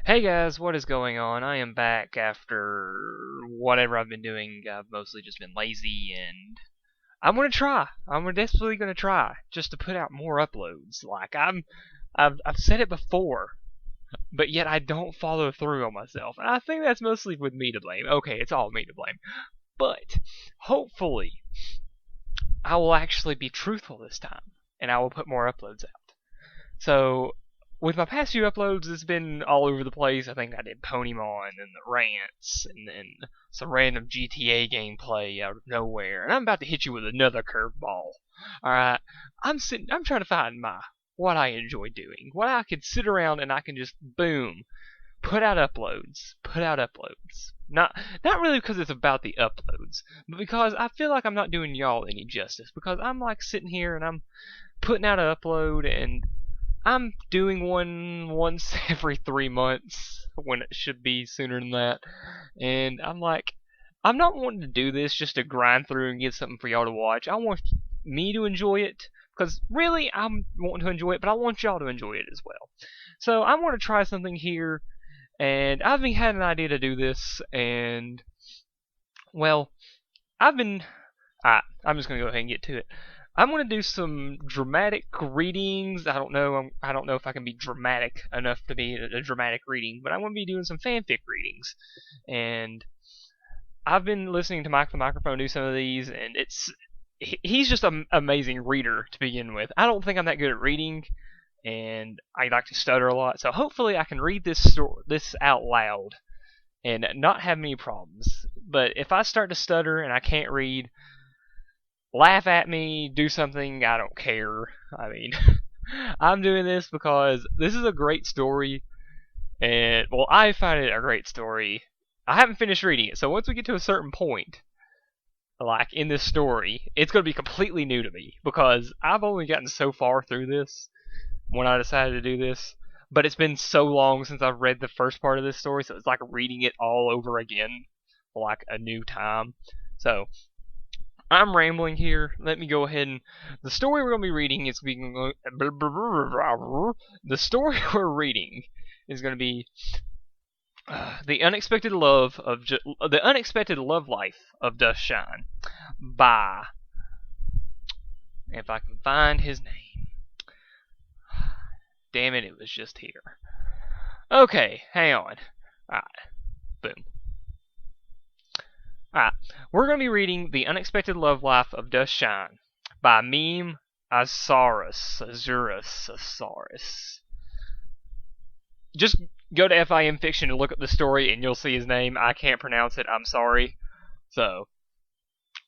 Hey guys, what is going on? I am back after whatever I've been doing. I've mostly just been lazy, and I'm gonna try. I'm desperately gonna try just to put out more uploads. I've said it before, but yet I don't follow through on myself, and I think that's mostly with me to blame. Okay, it's all me to blame, but hopefully I will actually be truthful this time, and I will put more uploads out. So with my past few uploads, it's been all over the place. I think I did Ponymon and the rants, and then some random GTA gameplay out of nowhere. And I'm about to hit you with another curveball. Alright, I'm trying to find what I enjoy doing. What I could sit around and I can just, boom, put out uploads. Put out uploads. Not really because it's about the uploads, but because I feel like I'm not doing y'all any justice. Because I'm like sitting here and I'm putting out an upload, and I'm doing one once every 3 months when it should be sooner than that. And I'm like, I'm not wanting to do this just to grind through and get something for y'all to watch. I want me to enjoy it, because really I'm wanting to enjoy it, but I want y'all to enjoy it as well. So I want to try something here, and I've been had an idea to do this, and well, I'm just gonna go ahead and get to it. I'm going to do some dramatic readings. I don't know if I can be dramatic enough to be a dramatic reading, but I'm going to be doing some fanfic readings. And I've been listening to Mike the Microphone do some of these, and he's just an amazing reader to begin with. I don't think I'm that good at reading, and I like to stutter a lot. So hopefully I can read this out loud and not have any problems. But if I start to stutter and I can't read, laugh at me, do something, I don't care. I mean, I'm doing this because this is a great story, and, well, I find it a great story. I haven't finished reading it, so once we get to a certain point, like in this story, it's going to be completely new to me, because I've only gotten so far through this when I decided to do this, but it's been so long since I've read the first part of this story, so it's like reading it all over again for like a new time. So I'm rambling here. Let me go ahead and the story we're going to be reading is the story we're reading is going to be the unexpected love life of Dusk Shine by, if I can find his name. Damn it was just here. Okay, hang on. Alright, boom. Alright, we're going to be reading The Unexpected Love Life of Dusk Shine by Meme-asaurus. Just go to FanFic and look up the story and you'll see his name. I can't pronounce it, I'm sorry. So,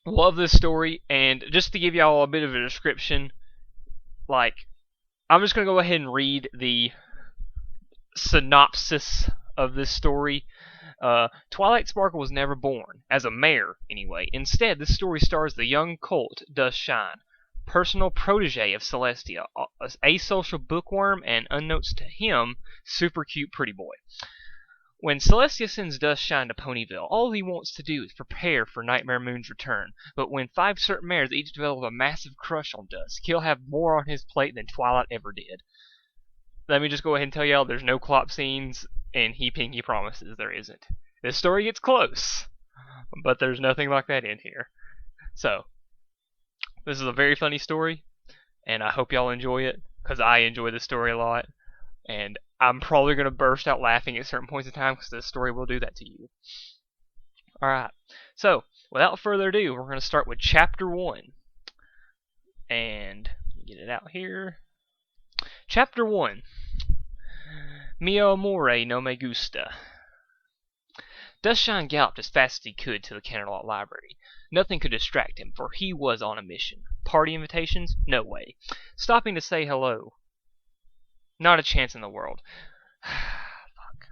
love this story, and just to give y'all a bit of a description, like, I'm just going to go ahead and read the synopsis of this story. Twilight Sparkle was never born, as a mare, anyway. Instead, this story stars the young colt, Dusk Shine, personal protege of Celestia, asocial bookworm, and, unbeknownst to him, super cute pretty boy. When Celestia sends Dusk Shine to Ponyville, all he wants to do is prepare for Nightmare Moon's return. But when 5 certain mares each develop a massive crush on Dusk, he'll have more on his plate than Twilight ever did. Let me just go ahead and tell y'all there's no clop scenes, and he pinky promises there isn't. This story gets close, but there's nothing like that in here. So, this is a very funny story, and I hope y'all enjoy it, because I enjoy this story a lot, and I'm probably going to burst out laughing at certain points in time, because this story will do that to you. Alright, so, without further ado, we're going to start with Chapter 1. And, get it out here. Chapter 1. Mio amore no me gusta. Dusk Shine galloped as fast as he could to the Canterlot Library. Nothing could distract him, for he was on a mission. Party invitations? No way. Stopping to say hello? Not a chance in the world. Fuck.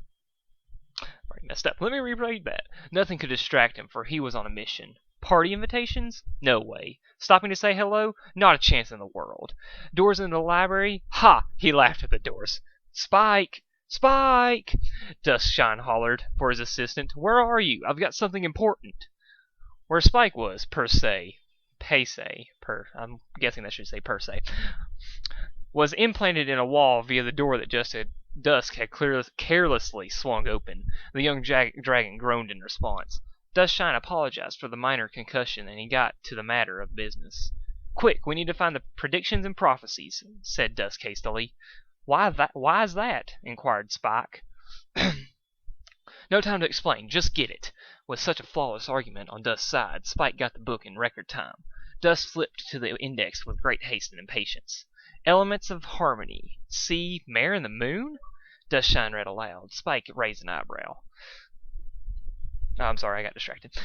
Already messed up. Let me reread that. Nothing could distract him, for he was on a mission. Party invitations? No way. Stopping to say hello? Not a chance in the world. Doors in the library? Ha! He laughed at the doors. Spike! Spike! Dusk Shine hollered for his assistant. Where are you? I've got something important. Where Spike was, I'm guessing that should say per se, was implanted in a wall via the door that Dusk had carelessly swung open. The young dragon groaned in response. Dustshine apologized for the minor concussion, and he got to the matter of business. "Quick, we need to find the predictions and prophecies," said Dusk hastily. Why is that?" inquired Spike. "No time to explain. Just get it." With such a flawless argument on Dusk's side, Spike got the book in record time. Dusk flipped to the index with great haste and impatience. "Elements of harmony. See, Mare and the Moon?" Dustshine read aloud. Spike raised an eyebrow. Oh, I'm sorry, I got distracted.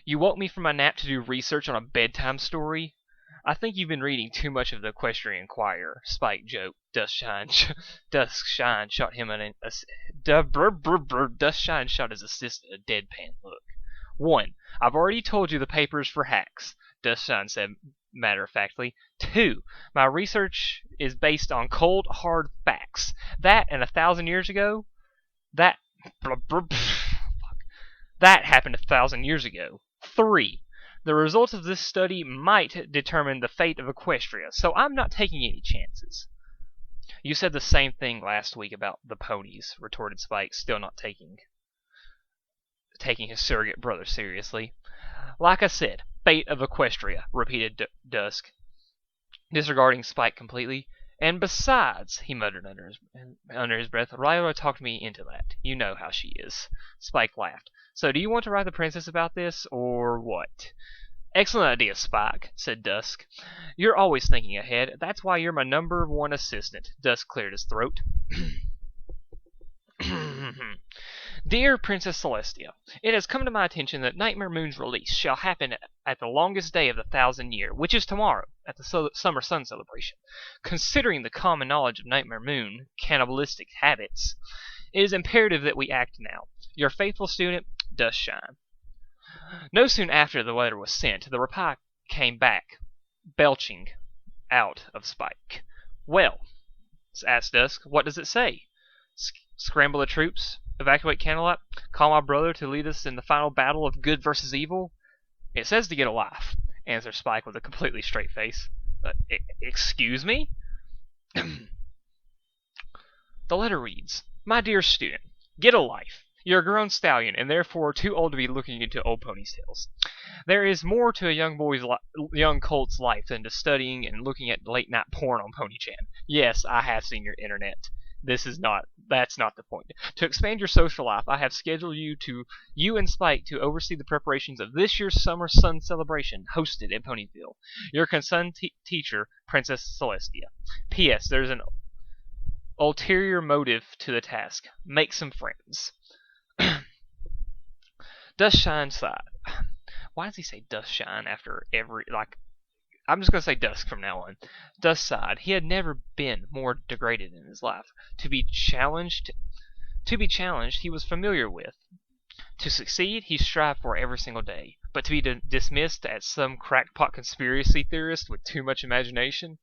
"You woke me from my nap to do research on a bedtime story? I think you've been reading too much of the Equestrian Inquirer," Spike joked. Dustshine shot his assistant a deadpan look. "1. I've already told you the paper's for hacks," Dustshine said matter-of-factly. 2. My research is based on cold, hard facts. That and 1,000 years ago, that happened 1,000 years ago. 3. The results of this study might determine the fate of Equestria, so I'm not taking any chances." "You said the same thing last week about the ponies," retorted Spike, still not taking his surrogate brother seriously. "Like I said, fate of Equestria," repeated Dusk, disregarding Spike completely. "And besides," he muttered under his breath, "Ryla talked me into that. You know how she is." Spike laughed. "So do you want to write the princess about this, or what?" "Excellent idea, Spike," said Dusk. "You're always thinking ahead. That's why you're my #1 assistant." Dusk cleared his throat. "Dear Princess Celestia, it has come to my attention that Nightmare Moon's release shall happen at the longest day of the 1,000 year, which is tomorrow, at the summer sun celebration. Considering the common knowledge of Nightmare Moon cannibalistic habits, it is imperative that we act now. Your faithful student, Dustshine." No sooner after the letter was sent, the reply came back, belching out of Spike. "Well," asked Dusk, "what does it say? Scramble the troops, evacuate Canterlot, call my brother to lead us in the final battle of good versus evil?" "It says to get a life," answered Spike with a completely straight face. Excuse me?" The letter reads, "My dear student, get a life. You're a grown stallion, and therefore too old to be looking into old ponies' tails. There is more to a young colt's life than to studying and looking at late-night porn on PonyChan. Yes, I have seen your internet. That's not the point. To expand your social life, I have scheduled you and Spike to oversee the preparations of this year's summer sun celebration, hosted in Ponyville. Your concerned teacher, Princess Celestia. P.S. There's an ulterior motive to the task. Make some friends." Dustshine sighed. Why does he say Dustshine after every, I'm just going to say Dusk from now on. Dusk sighed. He had never been more degraded in his life. To be challenged he was familiar with. To succeed he strived for every single day. But to be dismissed as some crackpot conspiracy theorist with too much imagination?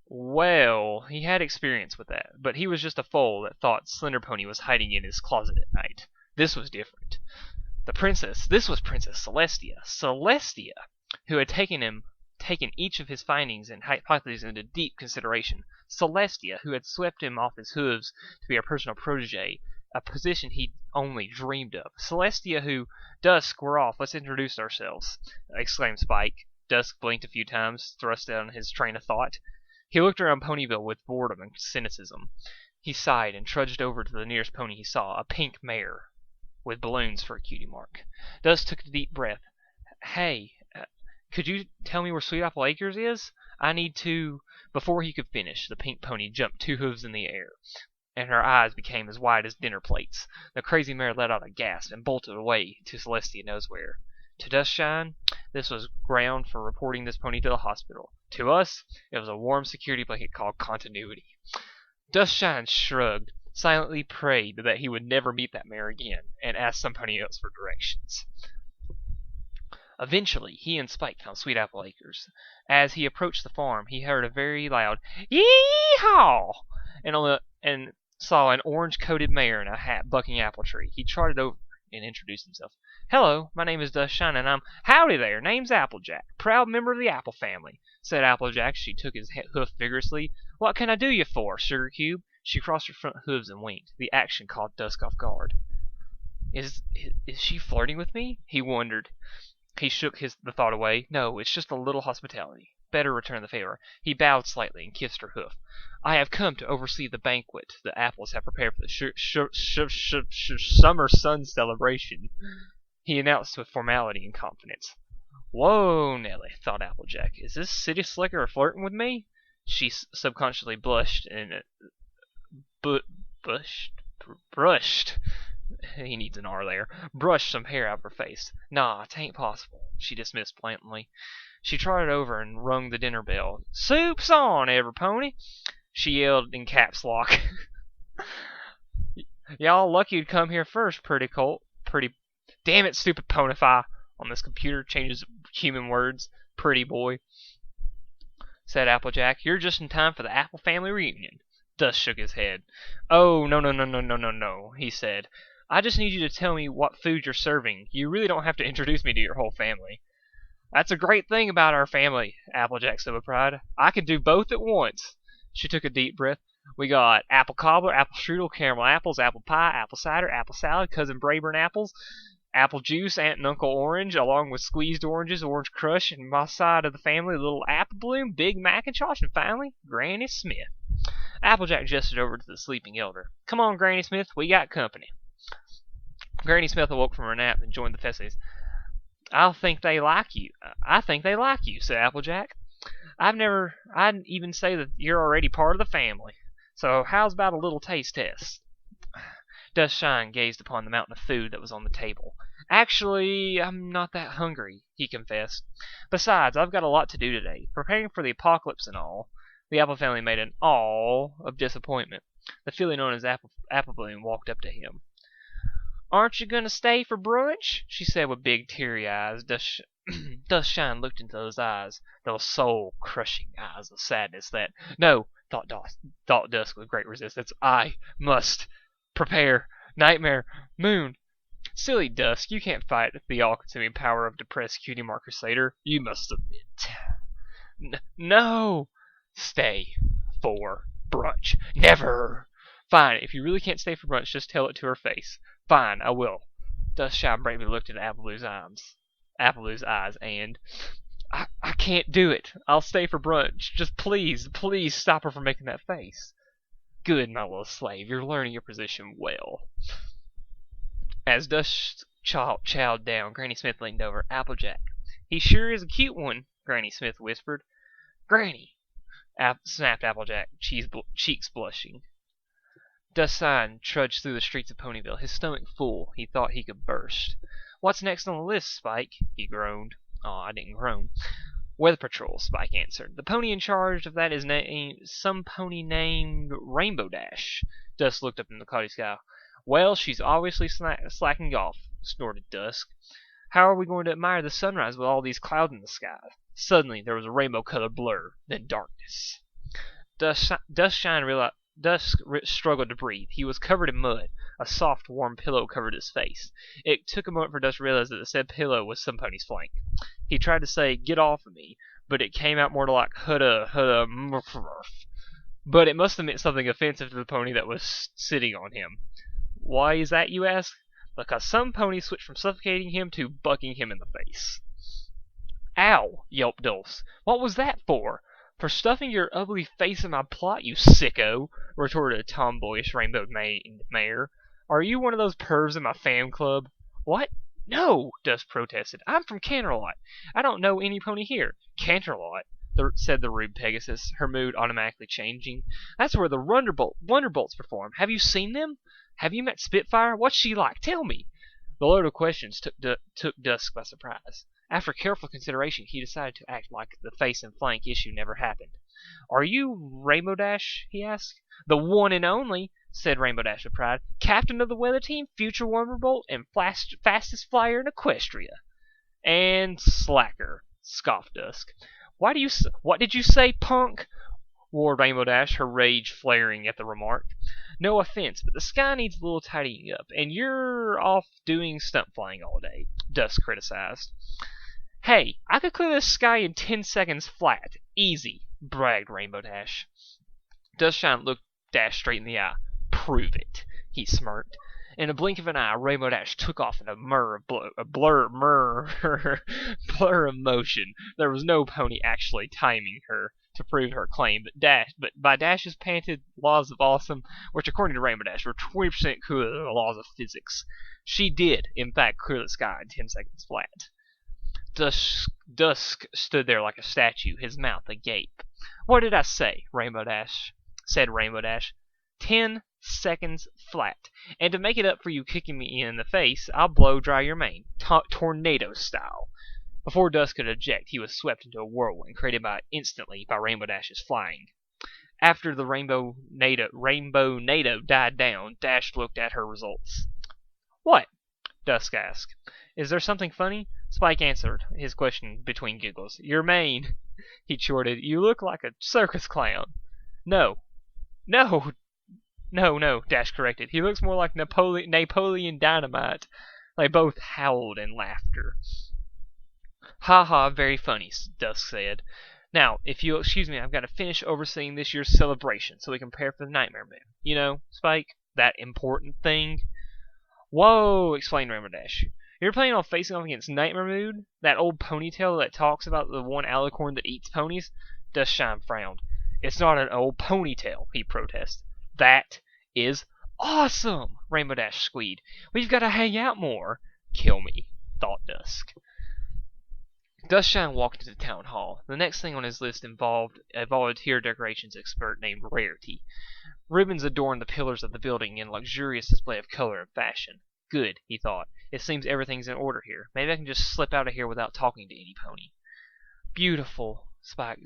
Well, he had experience with that, but he was just a foal that thought Slender Pony was hiding in his closet at night. This was different. This was Princess Celestia. Celestia, who had taken each of his findings and hypotheses into deep consideration. Celestia, who had swept him off his hooves to be a personal protege, a position he'd only dreamed of. Celestia who... "Dusk, we're off. Let's introduce ourselves," exclaimed Spike. Dusk blinked a few times, thrust down his train of thought. He looked around Ponyville with boredom and cynicism. He sighed and trudged over to the nearest pony he saw, a pink mare with balloons for a cutie mark. Dusk took a deep breath. "Hey, could you tell me where Sweet Apple Acres is? I need to..." Before he could finish, the pink pony jumped 2 hooves in the air, and her eyes became as wide as dinner plates. The crazy mare let out a gasp and bolted away to Celestia knows where. To Dustshine, this was ground for reporting this pony to the hospital. To us, it was a warm security blanket called continuity. Dustshine shrugged, silently prayed that he would never meet that mare again, and asked somebody else for directions. Eventually, he and Spike found Sweet Apple Acres. As he approached the farm, he heard a very loud "Yee-haw!" and saw an orange-coated mare in a hat bucking apple tree. He trotted over and introduced himself. "Hello, my name is Dustshine, and I'm..." "Howdy there, name's Applejack, proud member of the Apple family," said Applejack. She took his hoof vigorously. "What can I do you for, Sugar Cube?" She crossed her front hooves and winked. The action caught Dusk off guard. Is she flirting with me? He wondered. He shook the thought away. No, it's just a little hospitality. Better return the favor. He bowed slightly and kissed her hoof. I have come to oversee the banquet the apples have prepared for the summer sun celebration, he announced with formality and confidence. Whoa, Nellie, thought Applejack. Is this city slicker flirting with me? She subconsciously blushed and brushed. He needs an R there. Brushed some hair out of her face. Nah, 'tain't possible, she dismissed blandly. She trotted over and rung the dinner bell. Soup's on, every pony, she yelled in caps lock. Y'all lucky you'd come here first, pretty colt. Damn it, stupid ponify. On this computer changes human words. Pretty boy, said Applejack. You're just in time for the Apple family reunion. Dusk shook his head. Oh, no, he said. I just need you to tell me what food you're serving. You really don't have to introduce me to your whole family. That's a great thing about our family, Applejack said with pride. I can do both at once. She took a deep breath. We got apple cobbler, apple strudel, caramel apples, apple pie, apple cider, apple salad, cousin Brayburn apples, apple juice, Aunt and Uncle Orange, along with squeezed oranges, orange crush, and my side of the family, a little apple bloom, big Macintosh, and finally, Granny Smith. Applejack gestured over to the sleeping elder. Come on, Granny Smith, we got company. Granny Smith awoke from her nap and joined the festivities. I think they like you, said Applejack. I'd even say that you're already part of the family. So how's about a little taste test? Duskshine gazed upon the mountain of food that was on the table. Actually, I'm not that hungry, he confessed. Besides, I've got a lot to do today, preparing for the apocalypse and all. The Apple family made an all of disappointment. The filly known as Apple Bloom walked up to him. Aren't you going to stay for brunch? She said with big, teary eyes. Duskshine looked into those eyes, those soul-crushing eyes of sadness that, no, thought Dusk with great resistance, I must prepare. Nightmare. Moon. Silly Dusk, you can't fight the all-consuming power of depressed cutie mark crusader. You must submit. No! Stay for brunch. Never! Fine, if you really can't stay for brunch, just tell it to her face. Fine, I will. Duskshine bravely looked at Appleblue's eyes, and I can't do it. I'll stay for brunch. Just please stop her from making that face. Good, my little slave. You're learning your position well. As Dusk chowed down, Granny Smith leaned over. Applejack. He sure is a cute one, Granny Smith whispered. Granny, snapped Applejack, cheeks blushing. Duskshine trudged through the streets of Ponyville, his stomach full. He thought he could burst. What's next on the list, Spike? He groaned. Aw, I didn't groan. Weather Patrol, Spike answered. The pony in charge of that is some pony named Rainbow Dash. Dusk looked up in the cloudy sky. Well, she's obviously slacking off, snorted Dusk. How are we going to admire the sunrise with all these clouds in the sky? Suddenly, there was a rainbow-colored blur, then darkness. Dusk struggled to breathe. He was covered in mud. A soft, warm pillow covered his face. It took a moment for Dusk to realize that the said pillow was some pony's flank. He tried to say, get off of me, but it came out more like hudda, murf. But it must have meant something offensive to the pony that was sitting on him. Why is that, you ask? Because some ponies switch from suffocating him to bucking him in the face. Ow, yelped Dulce. What was that for? For stuffing your ugly face in my plot, you sicko, retorted a tomboyish rainbow-maned mare. Are you one of those pervs in my fan club? What? No, Dusk protested. I'm from Canterlot. I don't know any pony here. Canterlot, said the rude Pegasus, her mood automatically changing. That's where the Wonderbolts perform. Have you seen them? Have you met Spitfire? What's she like? Tell me. The load of questions took Dusk by surprise. After careful consideration, he decided to act like the face and flank issue never happened. Are you Rainbow Dash? He asked. The one and only, said Rainbow Dash with pride. Captain of the weather team, future Wonderbolt, and fastest flyer in Equestria. And slacker, scoffed Dusk. What did you say, punk? Roared Rainbow Dash, her rage flaring at the remark. No offense, but the sky needs a little tidying up, and you're off doing stunt flying all day, Dusk criticized. Hey, I could clear this sky in 10 seconds flat. Easy, bragged Rainbow Dash. Duskshine looked Dash straight in the eye. "Prove it," he smirked. In a blink of an eye, Rainbow Dash took off in a blur of motion. There was no pony actually timing her to prove her claim, but by Dash's patented laws of awesome, which according to Rainbow Dash were 20% cooler than the laws of physics, she did, in fact, clear the sky in 10 seconds flat. Dusk stood there like a statue, his mouth agape. "What did I say?" said Rainbow Dash. 10 seconds flat. And to make it up for you kicking me in the face, I'll blow dry your mane, tornado style. Before Dusk could object, he was swept into a whirlwind created instantly by Rainbow Dash's flying. After the rainbow native died down, Dash looked at her results. "What?" Dusk asked. "Is there something funny?" Spike answered his question between giggles. "Your mane," he chortled. "You look like a circus clown." No, Dash corrected. "He looks more like Napoleon Dynamite." They both howled in laughter. "Ha ha, very funny," Dusk said. "Now, if you'll excuse me, I've got to finish overseeing this year's celebration so we can prepare for the Nightmare Moon. You know, Spike, that important thing." "Whoa!" exclaimed Rainbow Dash. "You're planning on facing off against Nightmare Moon? That old ponytail that talks about the one alicorn that eats ponies?" Duskshine frowned. "It's not an old ponytail," he protested. "That is awesome!" Rainbow Dash squeaked. "We've got to hang out more." "Kill me," thought Dusk. Duskshine walked into the town hall. The next thing on his list involved a volunteer decorations expert named Rarity. Ribbons adorned the pillars of the building in luxurious display of color and fashion. "Good," he thought. "It seems everything's in order here. Maybe I can just slip out of here without talking to any pony." "Beautiful," Spike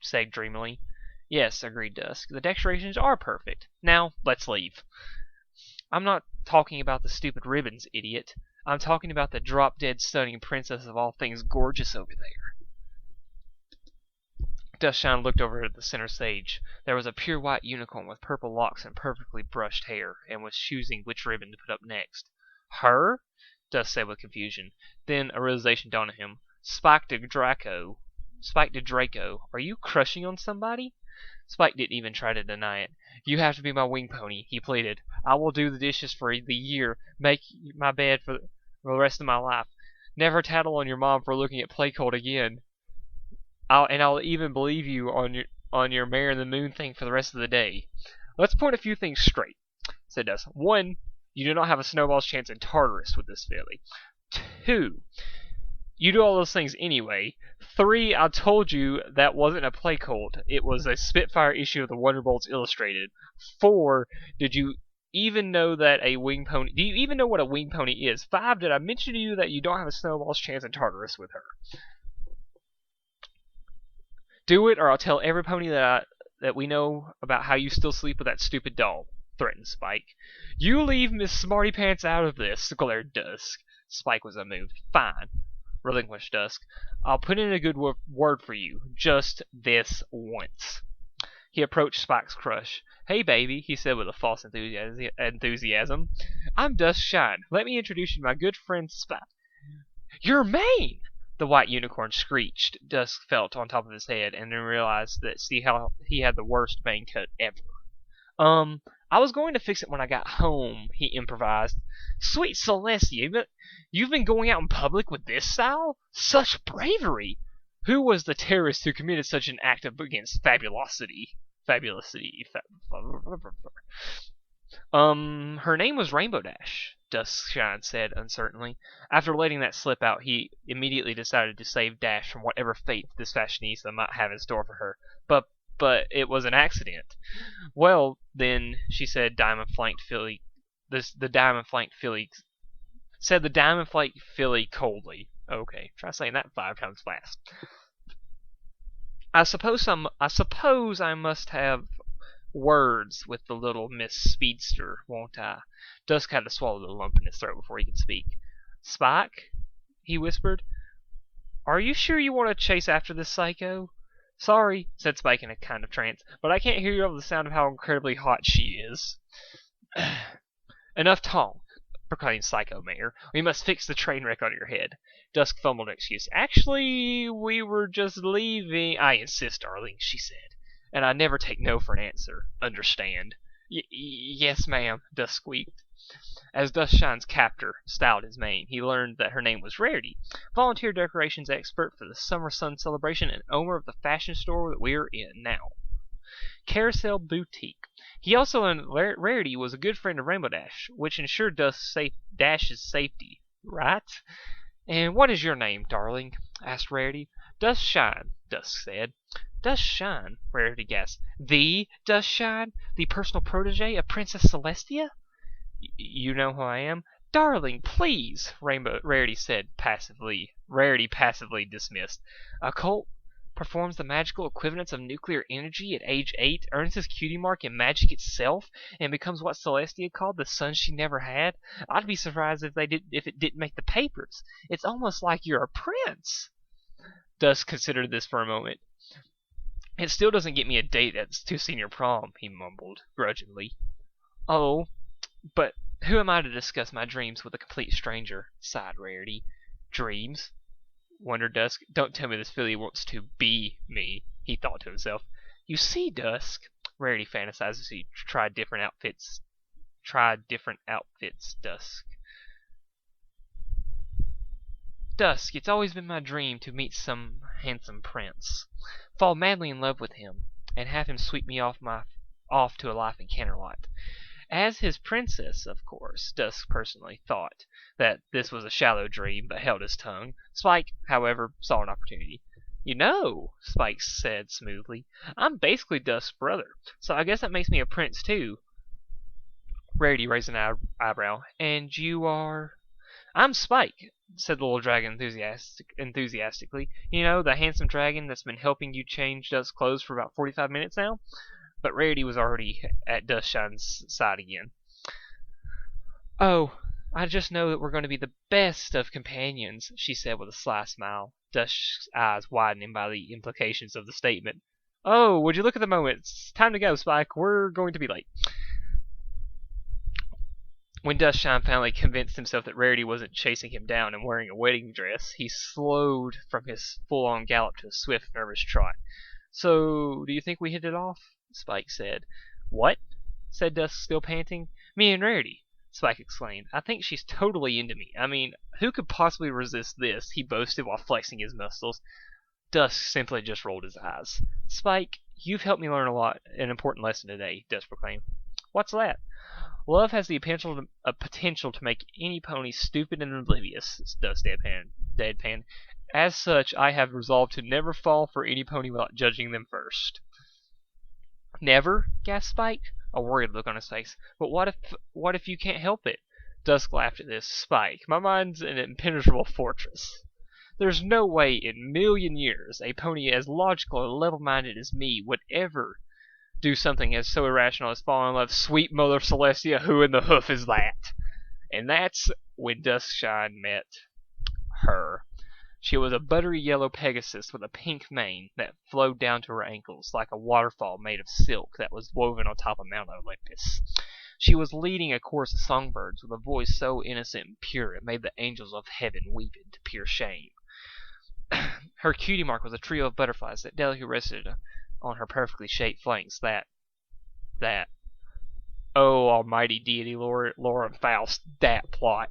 said dreamily. "Yes," agreed Dusk. "The decorations are perfect. Now, let's leave." "I'm not talking about the stupid ribbons, idiot. I'm talking about the drop-dead stunning princess of all things gorgeous over there." Duskshine looked over at the center stage. There was a pure white unicorn with purple locks and perfectly brushed hair, and was choosing which ribbon to put up next. "Her?" Dusk said with confusion. Then a realization dawned on him. Spike de Draco, are you crushing on somebody?" Spike didn't even try to deny it. "You have to be my wing pony," he pleaded. "I will do the dishes for the year, make my bed for the rest of my life, never tattle on your mom for looking at Play Cold again. I'll even believe you on your Mare and the Moon thing for the rest of the day." "Let's point a few things straight," said Dusk. "1, you do not have a snowball's chance in Tartarus with this filly. 2, you do all those things anyway. 3, I told you that wasn't a Play Colt. It was a Spitfire issue of the Wonderbolts Illustrated. 4, did you even know that a wing pony? Do you even know what a wing pony is? 5, did I mention to you that you don't have a snowball's chance in Tartarus with her? Do it, or I'll tell every pony that we know about how you still sleep with that stupid doll," threatened Spike. "You leave Miss Smarty Pants out of this," glared Dusk. Spike was unmoved. "Fine," relinquished Dusk. "I'll put in a good word for you, just this once." He approached Spike's crush. "Hey, baby," he said with a false enthusiasm. "I'm Duskshine. Let me introduce you to my good friend Spike." "Your mane!" the white unicorn screeched. Dusk felt on top of his head, and then realized how he had the worst mane cut ever. I was going to fix it when I got home," he improvised. "Sweet Celestia, you've been going out in public with this style? Such bravery! Who was the terrorist who committed such an act against fabulosity? Her name was Rainbow Dash," Duskshine said uncertainly. After letting that slip out, he immediately decided to save Dash from whatever fate this fashionista might have in store for her. But it was an accident." "Well, then," she said, the diamond flanked filly coldly. Okay, try saying that 5 times fast. I suppose I must have words with the little Miss Speedster, won't I?" Dusk had to swallow the lump in his throat before he could speak. "Spike," he whispered, "are you sure you want to chase after this psycho?" "Sorry," said Spike in a kind of trance, "but I can't hear you over the sound of how incredibly hot she is." "Enough talk," proclaimed Psycho Mayor. "We must fix the train wreck on your head." Dusk fumbled an excuse. "Actually, we were just leaving—" "I insist, darling," she said. and I never take no for an answer. Understand? Yes, ma'am, Dusk squeaked. As Duskshine's captor styled his mane, he learned that her name was Rarity, volunteer decorations expert for the Summer Sun celebration and owner of the fashion store that we're in now, Carousel Boutique. He also learned that Rarity was a good friend of Rainbow Dash, which ensured Dash's safety, right? And what is your name, darling? Asked Rarity. Duskshine, Dusk said. Duskshine, Rarity gasped. The Duskshine? The personal protege of Princess Celestia? You know who I am? Darling, please, Rarity said passively. Rarity passively dismissed. A cult performs the magical equivalence of nuclear energy at age 8, earns his cutie mark in magic itself, and becomes what Celestia called the son she never had. I'd be surprised if it didn't make the papers. It's almost like you're a prince. Dusk considered this for a moment. It still doesn't get me a date to senior prom, he mumbled grudgingly. Oh, but who am I to discuss my dreams with a complete stranger? Sighed Rarity. Dreams? Wondered Dusk. Don't tell me this filly wants to be me, he thought to himself. You see, Dusk, Rarity fantasized as he tried different outfits. Dusk, it's always been my dream to meet some handsome prince, fall madly in love with him, and have him sweep me off to a life in Canterlot. As his princess, of course, Dusk personally thought that this was a shallow dream, but held his tongue. Spike, however, saw an opportunity. You know, Spike said smoothly, I'm basically Dusk's brother, so I guess that makes me a prince too. Rarity raised an eyebrow. And you are? I'm Spike, said the little dragon enthusiastically. You know, the handsome dragon that's been helping you change Dusk's clothes for about 45 minutes now? But Rarity was already at Duskshine's side again. Oh, I just know that we're going to be the best of companions, she said with a sly smile, Dusk's eyes widening by the implications of the statement. Oh, would you look at the moment? It's time to go, Spike. We're going to be late. When Duskshine finally convinced himself that Rarity wasn't chasing him down and wearing a wedding dress, he slowed from his full-on gallop to a swift, nervous trot. So, do you think we hit it off? Spike said. What? Said Dusk, still panting. Me and Rarity, Spike exclaimed. I think she's totally into me. I mean, who could possibly resist this? He boasted while flexing his muscles. Dusk simply just rolled his eyes. Spike, you've helped me learn an important lesson today, Dusk proclaimed. What's that? Love has the potential to make any pony stupid and oblivious, Dusk deadpan. As such, I have resolved to never fall for any pony without judging them first. Never? Gasped Spike, a worried look on his face. But what if you can't help it? Dusk laughed at this. Spike, my mind's an impenetrable fortress. There's no way in a million years a pony as logical and level-minded as me would ever do something as so irrational as fall in love. Sweet Mother Celestia, who in the hoof is that? And that's when Duskshine met her. She was a buttery yellow Pegasus with a pink mane that flowed down to her ankles like a waterfall made of silk that was woven on top of Mount Olympus. She was leading a chorus of songbirds with a voice so innocent and pure it made the angels of heaven weep into pure shame. Her cutie mark was a trio of butterflies that delicately rested on her perfectly shaped flanks. That. Oh, almighty deity, Laura and Faust, that plot.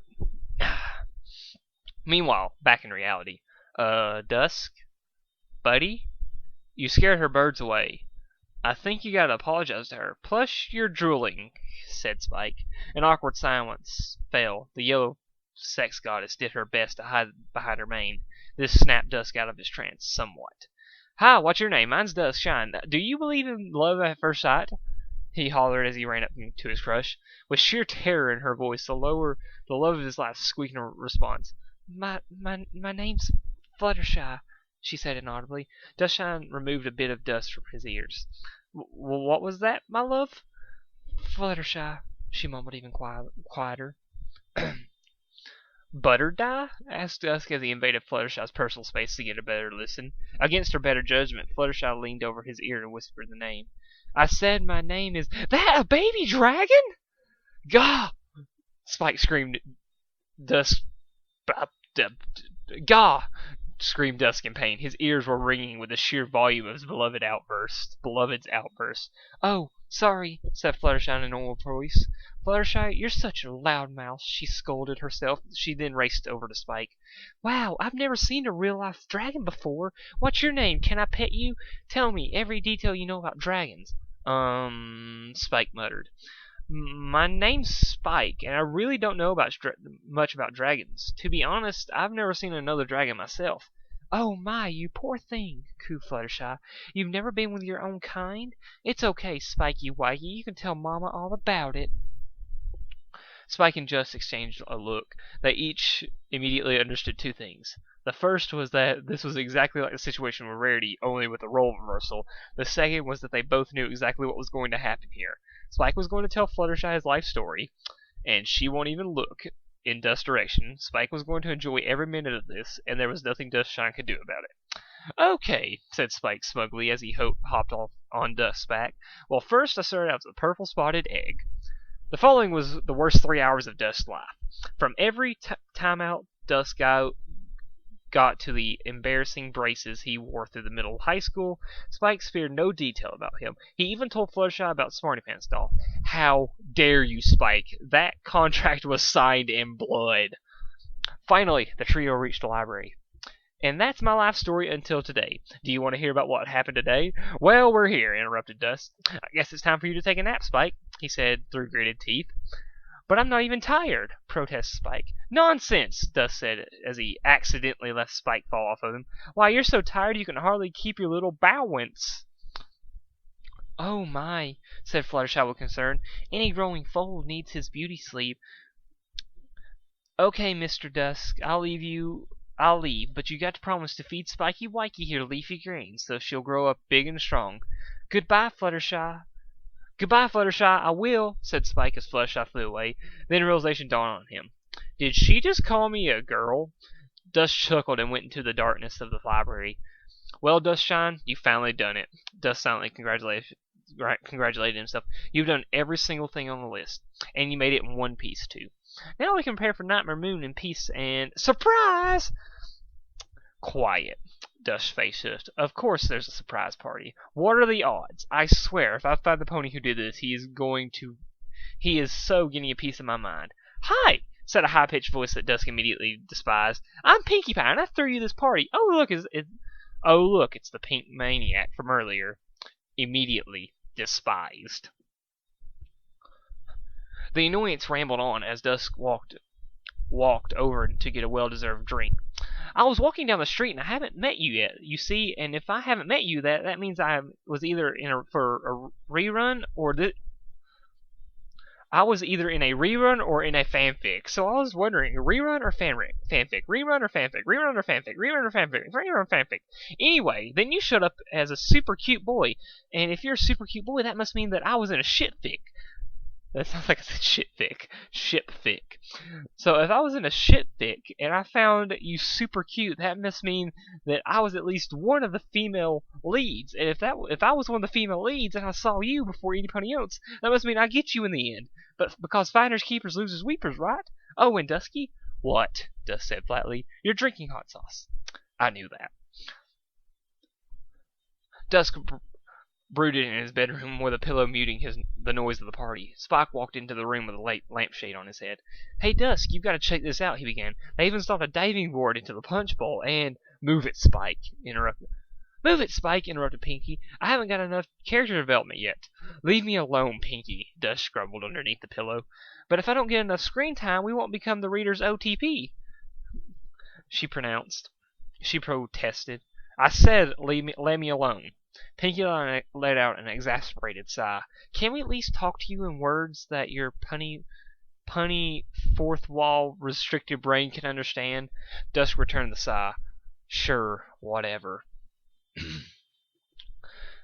Meanwhile, back in reality, Dusk? Buddy? You scared her birds away. I think you gotta apologize to her. Plus, you're drooling, said Spike. An awkward silence fell. The yellow sex goddess did her best to hide behind her mane. This snapped Dusk out of his trance somewhat. Hi, what's your name? Mine's Duskshine. Do you believe in love at first sight? He hollered as he ran up to his crush. With sheer terror in her voice, the love of his life squeaked in response. My name's Fluttershy, she said inaudibly. Duskshine removed a bit of dust from his ears. What was that, my love? Fluttershy, she mumbled even quieter. Butter die? Asked Dusk as he invaded Fluttershy's personal space to get a better listen. Against her better judgment, Fluttershy leaned over his ear and whispered the name. I said my name is... That a baby dragon? Gah! Spike screamed. Dusk... Gah! screamed Dusk in pain. His ears were ringing with the sheer volume of his beloved's outburst. "Oh, sorry," said Fluttershy in a normal voice. "Fluttershy, you're such a loud mouth," she scolded herself. She then raced over to Spike. "Wow, I've never seen a real-life dragon before. What's your name? Can I pet you? Tell me every detail you know about dragons." Spike muttered. "My name's Spike, and I really don't know much about dragons. To be honest, I've never seen another dragon myself." "Oh my, you poor thing," cooed Fluttershy. "You've never been with your own kind? It's okay, Spiky Wikey. You can tell Mama all about it." Spike and Just exchanged a look. They each immediately understood two things. The first was that this was exactly like the situation with Rarity, only with a role reversal. The second was that they both knew exactly what was going to happen here. Spike was going to tell Fluttershy his life story, and she won't even look in Dust's direction. Spike was going to enjoy every minute of this, and there was nothing Dustshine could do about it. "Okay," said Spike smugly as he hopped off on Dust's back. "Well, first I started out with a purple spotted egg." The following was the worst 3 hours of Dust's life. From every time out Dust got to the embarrassing braces he wore through the middle of high school, Spike spared no detail about him. He even told Fluttershy about Smarty Pants doll. "How dare you, Spike? That contract was signed in blood." Finally, the trio reached the library. "And that's my life story until today. Do you want to hear about what happened today?" "Well, we're here," interrupted Dust. "I guess it's time for you to take a nap, Spike," he said through gritted teeth. "But I'm not even tired," protested Spike. "Nonsense," Dust said as he accidentally let Spike fall off of him. "Why, you're so tired you can hardly keep your little bowwince." "Oh my," said Fluttershy with concern. "Any growing foal needs his beauty sleep." "Okay, Mr. Dusk, I'll leave, but you got to promise to feed Spiky Wikey here leafy greens, so she'll grow up big and strong. Goodbye, Fluttershy." "Goodbye, Fluttershy, I will," said Spike as Fluttershy flew away. Then realization dawned on him. "Did she just call me a girl?" Dust chuckled and went into the darkness of the library. "Well, Dustshine, you finally done it." Dust silently congratulated himself. "You've done every single thing on the list, and you made it in one piece, too. Now we can prepare for Nightmare Moon in peace and... Surprise!" "Quiet." Dust's face shifted. "Of course there's a surprise party. What are the odds? I swear, if I find the pony who did this, he is so getting a piece of my mind." "Hi!" said a high-pitched voice that Dusk immediately despised. "I'm Pinkie Pie, and I threw you this party. Oh, look, it's the Pink Maniac from earlier." Immediately despised. The annoyance rambled on as Dusk walked over to get a well-deserved drink. "I was walking down the street and I haven't met you yet, you see, and if I haven't met you, that means I was either for a rerun or I was either in a rerun or in a fanfic. So I was wondering, rerun or fanfic? Rerun or fanfic? Rerun or fanfic? Rerun or fanfic? Rerun or fanfic? Anyway, then you showed up as a super cute boy, and if you're a super cute boy, that must mean that I was in a shitfic." That sounds like I said shitfic. Shipfic. "So if I was in a shitfic and I found you super cute, that must mean that I was at least one of the female leads. And if I was one of the female leads and I saw you before anybody else, that must mean I get you in the end. But because finders keepers losers weepers, right? Oh, and Dusky?" "What?" Dusk said flatly. "You're drinking hot sauce." "I knew that." Dusk brooded in his bedroom with a pillow muting the noise of the party. Spike walked into the room with a lampshade on his head. "Hey, Dusk, you've got to check this out," he began. "They even installed a diving board into the punch bowl, and—" "Move it, Spike," interrupted Pinkie. "I haven't got enough character development yet." "Leave me alone, Pinkie," Dusk grumbled underneath the pillow. "But if I don't get enough screen time, we won't become the reader's OTP," she protested. "I said let me alone." Pinkie let out an exasperated sigh. "Can we at least talk to you in words that your punny fourth wall restricted brain can understand?" Dusk returned the sigh. "Sure, whatever."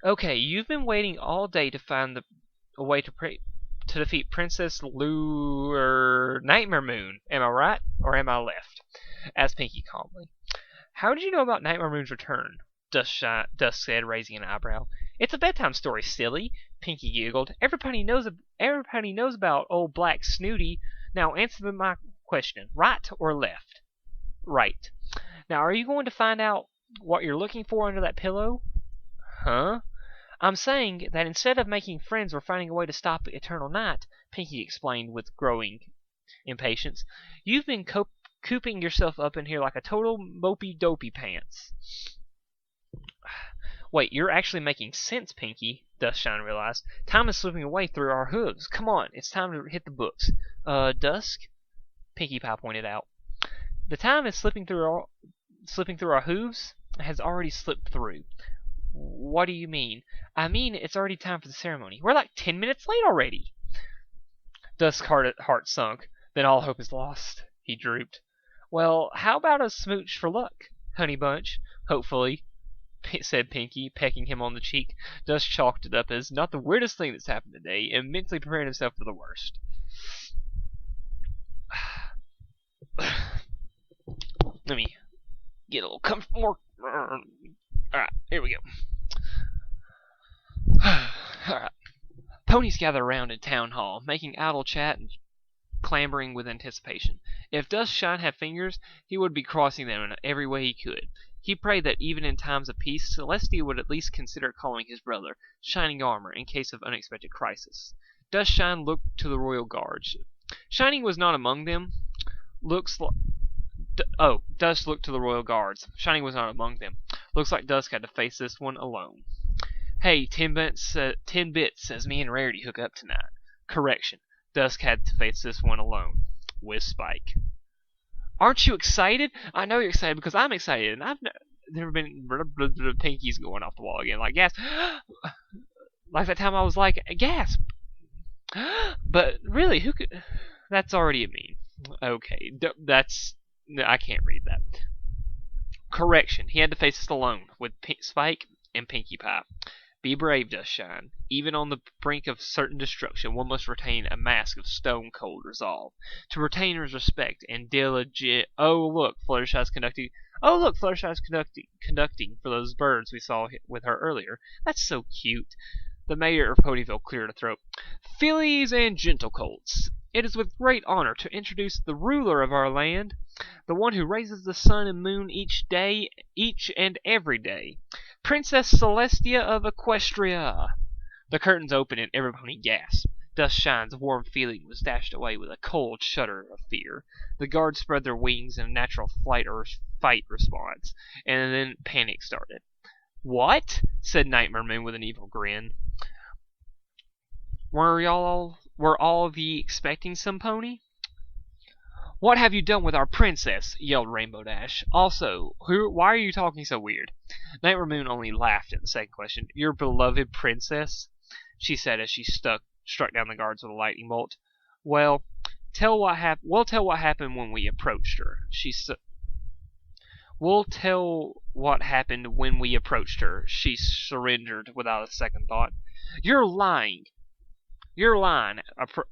"Okay, you've been waiting all day to find a way to defeat Princess Nightmare Moon. Am I right, or am I left?" asked Pinkie calmly. "How did you know about Nightmare Moon's return?" Dusk said, raising an eyebrow. "It's a bedtime story, silly," Pinkie giggled. Everybody knows about old Black Snooty. Now answer my question. Right or left?" "Right." Now, are you going to find out what you're looking for under that pillow? Huh? I'm saying that instead of making friends, we're finding a way to stop eternal night, Pinky explained with growing impatience. You've been cooping yourself up in here like a total mopey-dopey pants. Wait, you're actually making sense, Pinky, Dustshine realized. Time is slipping away through our hooves. Come on, it's time to hit the books. Dusk? Pinkie Pie pointed out. The time is slipping through our hooves? It has already slipped through. What do you mean? I mean, it's already time for the ceremony. We're like 10 minutes late already. Dusk's heart sunk. Then all hope is lost. He drooped. Well, how about a smooch for luck, honey bunch? Hopefully, said Pinky, pecking him on the cheek. Dusk chalked it up as not the weirdest thing that's happened today, and mentally preparing himself for the worst. Let me get a little comfortable. Alright, here we go. Alright. Ponies gather around in town hall, making idle chat and clambering with anticipation. If Dustshine had fingers, he would be crossing them in every way he could. He prayed that even in times of peace, Celestia would at least consider calling his brother Shining Armor in case of unexpected crisis. Dustshine looked to the royal guards. Shining was not among them. Dusk looked to the royal guards. Shining was not among them. Looks like Dusk had to face this one alone. Hey, 10 bits says me and Rarity hook up tonight. Correction. Dusk had to face this one alone. With Spike. Aren't you excited? I know you're excited because I'm excited, and I've never been Pinky's going off the wall again. Like, gasp. Like that time I was like, gasp. But really, who could... That's already a meme. Okay, I can't read that. Correction, he had to face us alone with Spike and Pinkie Pie. Be brave, Dustshine. Even on the brink of certain destruction, one must retain a mask of stone-cold resolve. To retain his respect and diligent... Oh, look, Fluttershy's conducting for those birds we saw with her earlier. That's so cute. The mayor of Ponyville cleared a throat. Fillies and gentle colts. It is with great honor to introduce the ruler of our land, the one who raises the sun and moon each and every day, Princess Celestia of Equestria. The curtains opened and everybody gasped. Dustshine's warm feeling was dashed away with a cold shudder of fear. The guards spread their wings in a natural flight or fight response, and then panic started. What? Said Nightmare Moon with an evil grin. Were all of ye expecting some pony? What have you done with our princess? Yelled Rainbow Dash. Also, why are you talking so weird? Nightmare Moon only laughed at the second question. Your beloved princess? She said as she struck down the guards with a lightning bolt. We'll tell what happened when we approached her. We'll tell what happened when we approached her. She surrendered without a second thought. You're lying. You're lying,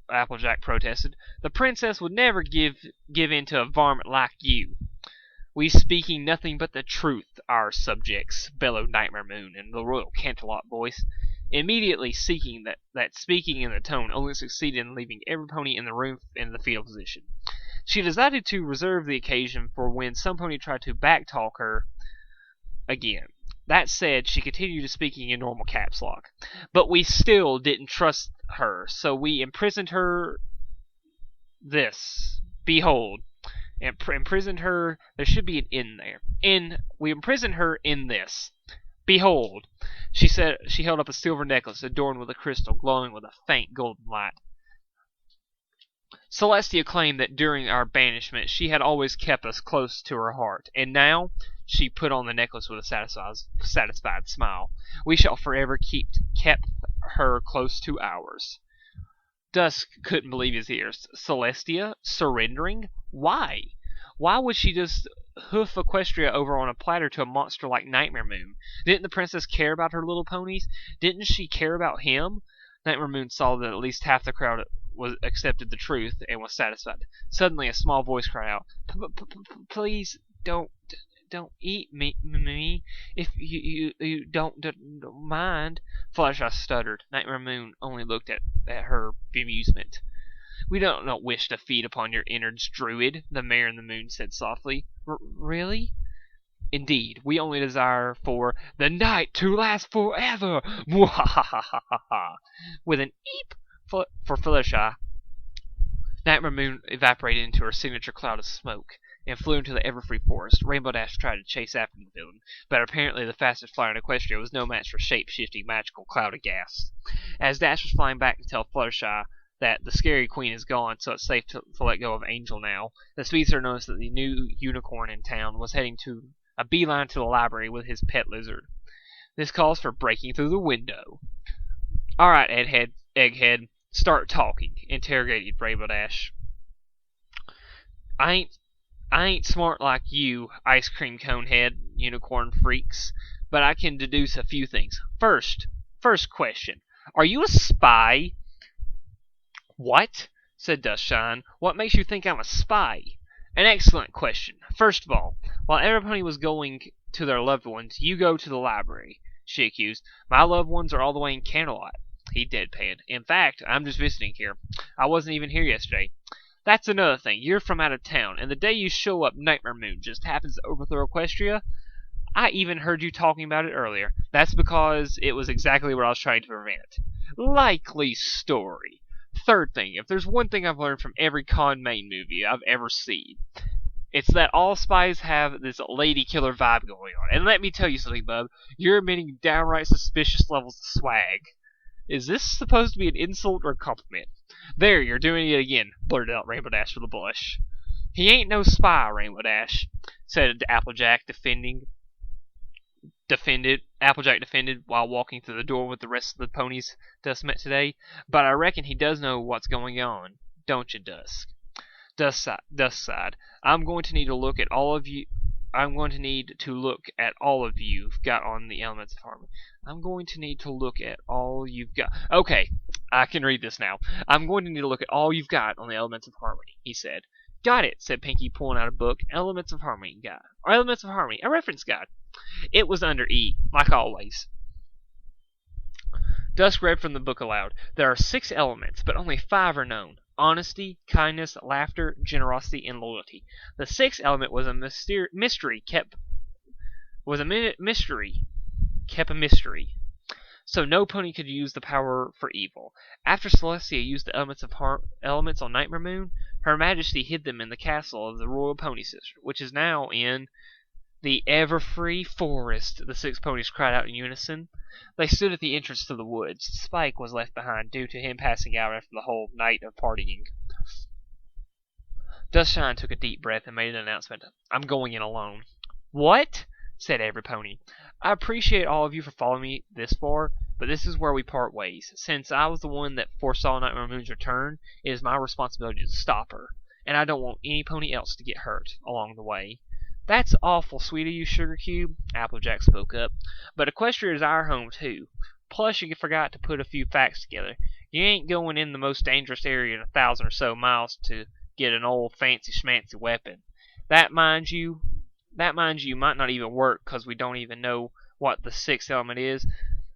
Applejack protested. The princess would never give in to a varmint like you. We speaking nothing but the truth, our subjects, bellowed Nightmare Moon in the royal Canterlot voice, immediately seeing that speaking in the tone only succeeded in leaving every pony in the room in the fetal position. She decided to reserve the occasion for when some pony tried to backtalk her again. That said, she continued speaking in normal caps lock. But we still didn't trust her, so we imprisoned her. Behold. Imprisoned her. There should be an in there. We imprisoned her in this. Behold. She said. She held up a silver necklace adorned with a crystal glowing with a faint golden light. Celestia claimed that during our banishment she had always kept us close to her heart, and now she put on the necklace with a satisfied smile. We shall forever kept her close to ours. Dusk couldn't believe his ears. Celestia? Surrendering? Why? Why would she just hoof Equestria over on a platter to a monster like Nightmare Moon? Didn't the princess care about her little ponies? Didn't she care about him? Nightmare Moon saw that at least half the crowd accepted the truth and was satisfied. Suddenly a small voice cried out, Please don't eat me if you don't mind. Fluttershy stuttered. Nightmare Moon only looked at her bemusement. We don't wish to feed upon your innards, druid, the mayor in the moon said softly. Really? Indeed, we only desire for the night to last forever. Mwahahaha. With an eep for Felicia, Nightmare Moon evaporated into her signature cloud of smoke and flew into the Everfree Forest. Rainbow Dash tried to chase after the villain, but apparently the fastest flyer in Equestria was no match for shape-shifting magical cloud of gas. As Dash was flying back to tell Fluttershy that the scary queen is gone, so it's safe to let go of Angel now, the speedster noticed that the new unicorn in town was heading to a beeline to the library with his pet lizard. This calls for breaking through the window. Alright, Egghead, start talking, interrogated Rainbow Dash. I ain't smart like you, ice cream cone head, unicorn freaks, but I can deduce a few things. First question. Are you a spy? What? Said Dustshine. What makes you think I'm a spy? An excellent question. First of all, while everybody was going to their loved ones, you go to the library, she accused. My loved ones are all the way in Canterlot. He deadpanned. In fact, I'm just visiting here. I wasn't even here yesterday. That's another thing. You're from out of town, and the day you show up, Nightmare Moon just happens to overthrow Equestria. I even heard you talking about it earlier. That's because it was exactly what I was trying to prevent. Likely story. Third thing, if there's one thing I've learned from every con main movie I've ever seen, it's that all spies have this lady killer vibe going on. And let me tell you something, bub. You're emitting downright suspicious levels of swag. Is this supposed to be an insult or a compliment? There, you're doing it again, blurted out Rainbow Dash with a blush. He ain't no spy, Rainbow Dash, said Applejack, Applejack defended while walking through the door with the rest of the ponies Dusk met today. But I reckon he does know what's going on, don't you, Dusk? Dusk sighed. I'm going to need to look at all of you. I'm going to need to look at all of you've got on the elements of harmony. I'm going to need to look at all you've got. Okay, I can read this now. I'm going to need to look at all you've got on the elements of harmony, he said. Got it, said Pinky, pulling out a book. Elements of Harmony guide. Or Elements of Harmony, a reference guide. It was under E, like always. Dusk read from the book aloud. There are 6 elements, but only 5 are known. Honesty, kindness, laughter, generosity, and loyalty. The 6th element was a mystery kept a mystery. So no pony could use the power for evil. After Celestia used the elements on Nightmare Moon, Her Majesty hid them in the castle of the Royal Pony Sister, which is now in the Everfree Forest, the 6 ponies cried out in unison. They stood at the entrance to the woods. Spike was left behind due to him passing out after the whole night of partying. Dustshine took a deep breath and made an announcement. I'm going in alone. What? Said every pony. I appreciate all of you for following me this far, but this is where we part ways. Since I was the one that foresaw Nightmare Moon's return, it is my responsibility to stop her, and I don't want any pony else to get hurt along the way. That's awful sweet of you, Sugar Cube, Applejack spoke up. But Equestria is our home, too. Plus, you forgot to put a few facts together. You ain't going in the most dangerous area in 1,000 or so miles to get an old fancy-schmancy weapon. That, mind you, might not even work, 'cause we don't even know what the 6th element is.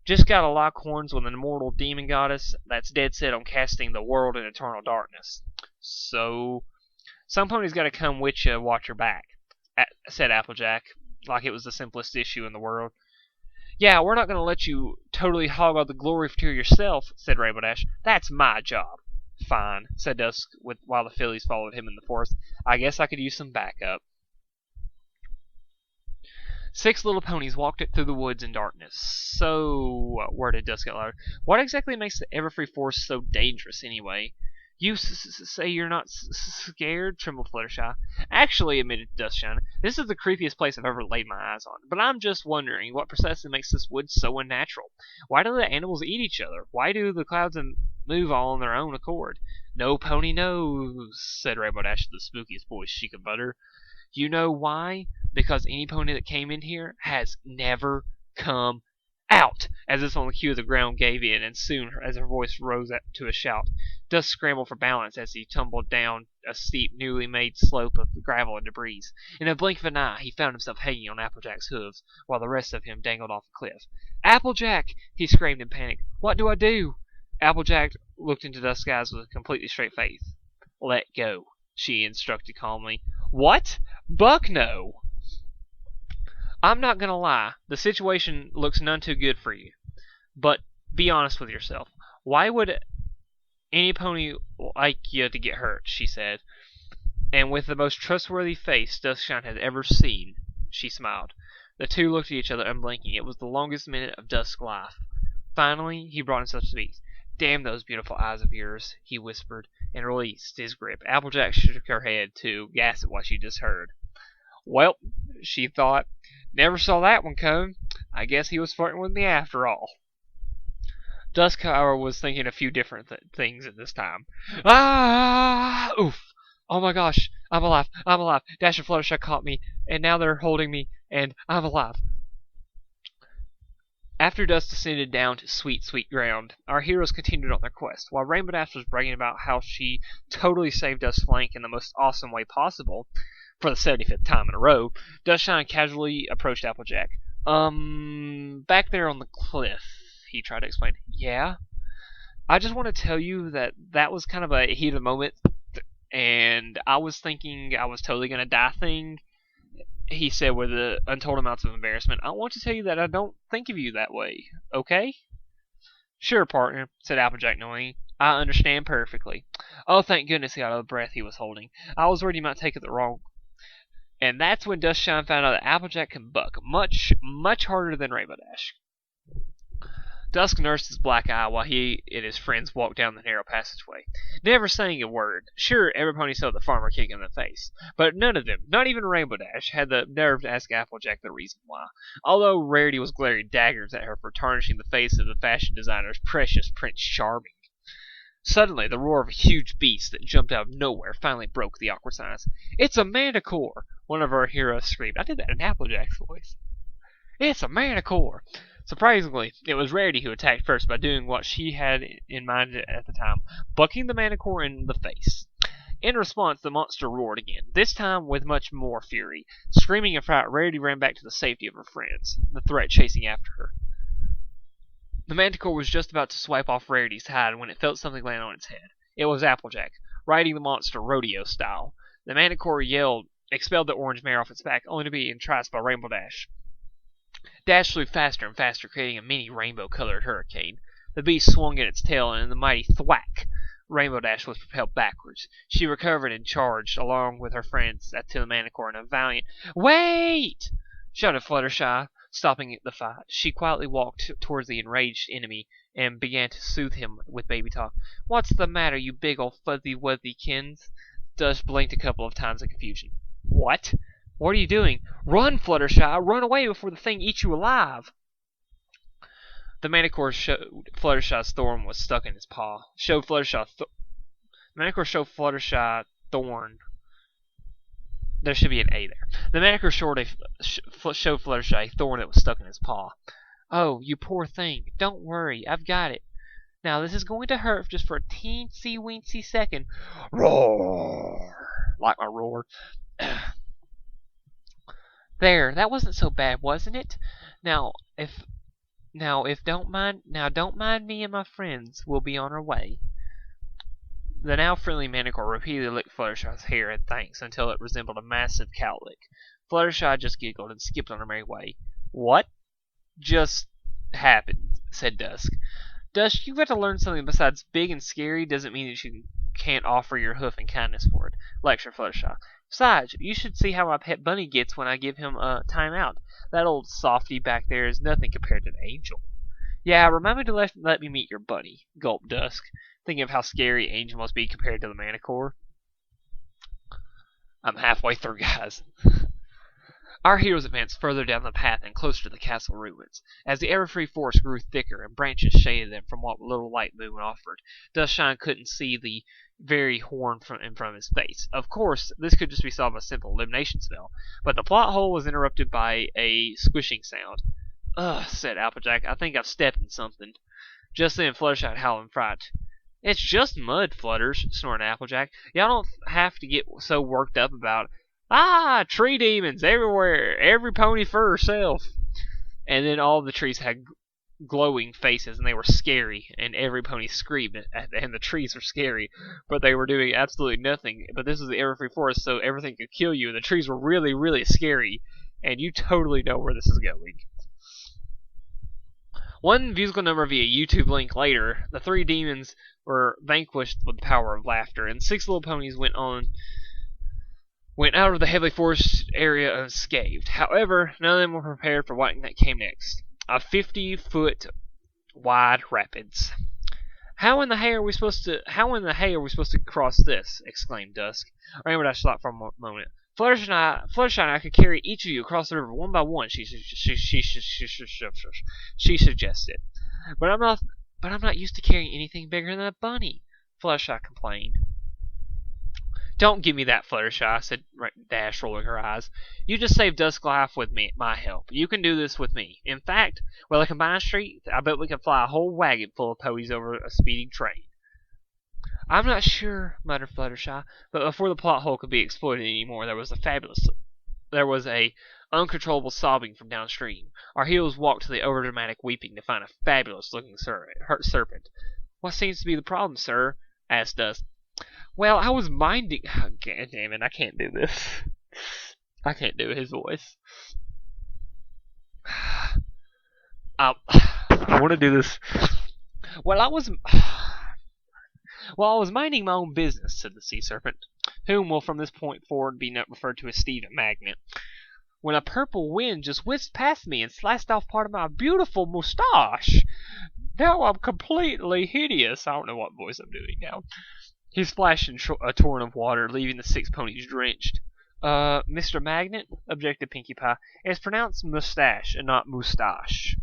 Just gotta lock horns with an immortal demon goddess that's dead set on casting the world in eternal darkness. So, some ponies gotta come with you, watch your back, said Applejack, like it was the simplest issue in the world. Yeah, we're not gonna let you totally hog all the glory to yourself, said Rainbow Dash. That's my job. Fine, said Dusk, while the fillies followed him in the forest. I guess I could use some backup. 6 little ponies walked it through the woods in darkness. So, worded Dusk out loud, what exactly makes the Everfree Forest so dangerous, anyway? You say you're not scared? Trembled Fluttershy. Actually, admitted Dustshine, this is the creepiest place I've ever laid my eyes on. But I'm just wondering what precisely makes this woods so unnatural. Why do the animals eat each other? Why do the clouds move all on their own accord? No pony knows, said Rainbow Dash with the spookiest voice she could mutter. You know why? Because any pony that came in here has never come out. As if on the cue, the ground gave in, and soon, as her voice rose to a shout, Dusk scrambled for balance as he tumbled down a steep, newly made slope of gravel and debris. In a blink of an eye, he found himself hanging on Applejack's hooves, while the rest of him dangled off the cliff. Applejack! He screamed in panic. What do I do? Applejack looked into Dusk's eyes with a completely straight face. Let go, she instructed calmly. What? Buck, no! I'm not gonna lie, the situation looks none too good for you. But be honest with yourself. Why would any pony like you to get hurt? She said. And with the most trustworthy face Duskshine had ever seen, she smiled. The two looked at each other unblinking. It was the longest minute of Dusk's life. Finally, he brought himself to speak. "Damn those beautiful eyes of yours," he whispered, and released his grip. Applejack shook her head, too, gasped at what she just heard. Well, she thought, never saw that one come. I guess he was flirting with me after all. Dusk, however, was thinking a few different things at this time. Ah! Oof! Oh my gosh! I'm alive! I'm alive! Dash and Fluttershy caught me, and now they're holding me, and I'm alive. After Dusk descended down to sweet, sweet ground, our heroes continued on their quest. While Rainbow Dash was bragging about how she totally saved Dusk's flank in the most awesome way possible, for the 75th time in a row, Duskshine casually approached Applejack. Back there on the cliff, he tried to explain. Yeah? I just want to tell you that was kind of a heat of the moment, and I was thinking I was totally going to die thing, he said with untold amounts of embarrassment. I want to tell you that I don't think of you that way, okay? Sure, partner, said Applejack knowingly. I understand perfectly. Oh, thank goodness he got out of the breath he was holding. I was worried he might take it the wrong. And that's when Duskshine found out that Applejack can buck much, much harder than Rainbow Dash. Dusk nursed his black eye while he and his friends walked down the narrow passageway, never saying a word. Sure, every pony saw the farmer kick in the face, but none of them, not even Rainbow Dash, had the nerve to ask Applejack the reason why, although Rarity was glaring daggers at her for tarnishing the face of the fashion designer's precious Prince Charming. Suddenly, the roar of a huge beast that jumped out of nowhere finally broke the awkward silence. "It's a manticore!" one of our heroes screamed. I did that in Applejack's voice. "It's a manticore!" Surprisingly, it was Rarity who attacked first by doing what she had in mind at the time, bucking the manticore in the face. In response, the monster roared again, this time with much more fury. Screaming in fright, Rarity ran back to the safety of her friends, the threat chasing after her. The manticore was just about to swipe off Rarity's hide when it felt something land on its head. It was Applejack, riding the monster rodeo style. The manticore yelled, expelled the orange mare off its back, only to be entranced by Rainbow Dash. Dash flew faster and faster, creating a mini rainbow-colored hurricane. The beast swung at its tail, and in the mighty thwack, Rainbow Dash was propelled backwards. She recovered and charged, along with her friends, to the manticore in a valiant "Wait!" shouted Fluttershy, stopping the fight. She quietly walked towards the enraged enemy and began to soothe him with baby talk. "What's the matter, you big old fuzzy-wuzzy kins?" Dusk blinked a couple of times in confusion. "What? What are you doing? Run, Fluttershy! Run away before the thing eats you alive!" The manticore showed Fluttershy's thorn was stuck in his paw. The manticore showed Fluttershy thorn. There should be an A there. The manticore showed Fluttershy a thorn that was stuck in his paw. "Oh, you poor thing. Don't worry. I've got it. Now this is going to hurt just for a teensy-weensy second." Roar! Like my roar. There, that wasn't so bad, wasn't it? Now, don't mind me and my friends. We'll be on our way. The now friendly manticore repeatedly licked Fluttershy's hair in thanks until it resembled a massive cowlick. Fluttershy just giggled and skipped on her merry way. "What just happened?" said Dusk. "Dusk, you've got to learn something besides big and scary doesn't mean that you can't offer your hoof and kindness for it," lectured Fluttershy. "Besides, you should see how my pet bunny gets when I give him a time out. That old softy back there is nothing compared to an angel." "Yeah, remind me to let me meet your bunny," gulped Dusk, thinking of how scary Angel must be compared to the manticore. I'm halfway through, guys. Our heroes advanced further down the path and closer to the castle ruins. As the everfree forest grew thicker and branches shaded them from what little light moon offered, Duskshine couldn't see the very horn in front of his face. Of course, this could just be solved by a simple elimination spell, but the plot hole was interrupted by a squishing sound. "Ugh," said Applejack, "I think I've stepped in something." Just then, Fluttershy howled in fright. "It's just mud, Flutters," snorted Applejack. "Y'all don't have to get so worked up about it. Ah, tree demons everywhere, every pony for herself." And then all the trees had glowing faces, and they were scary, and every pony screamed, and the trees were scary, but they were doing absolutely nothing. But this was the everfree forest, so everything could kill you, and the trees were really, really scary. and you totally know where this is going. One musical number via YouTube link later, the three demons were vanquished with the power of laughter, and 6 little ponies went out of the heavily forested area unscathed. However, none of them were prepared for what came next. A 50-foot wide rapids. How in the hay are we supposed to cross this? Exclaimed Dusk. Rainbow Dash thought for a moment. Fluttershy and I could carry each of you across the river one by one, she suggested. But I'm not used to carrying anything bigger than a bunny, Fluttershy complained. Don't give me that, Fluttershy, said Dash, rolling her eyes. You just saved Dusk's life with my help. You can do this with me. In fact, with a combined strength, I bet we can fly a whole wagon full of ponies over a speeding train. I'm not sure, muttered Fluttershy, but before the plot hole could be exploited anymore, there was a uncontrollable sobbing from downstream. Our heroes walked to the overdramatic weeping to find a fabulous-looking serpent. What seems to be the problem, sir? Asked Dusk. Well, I was minding... Oh, God damn it, I can't do this. I can't do his voice. I want to do this. Well, I was minding my own business, said the sea serpent, whom will from this point forward be referred to as Stephen Magnet, when a purple wind just whisked past me and sliced off part of my beautiful moustache. Now I'm completely hideous. I don't know what voice I'm doing now. He splashed in a torrent of water, leaving the 6 ponies drenched. Mr. Magnet, objected Pinkie Pie, it's pronounced mustache and not moustache.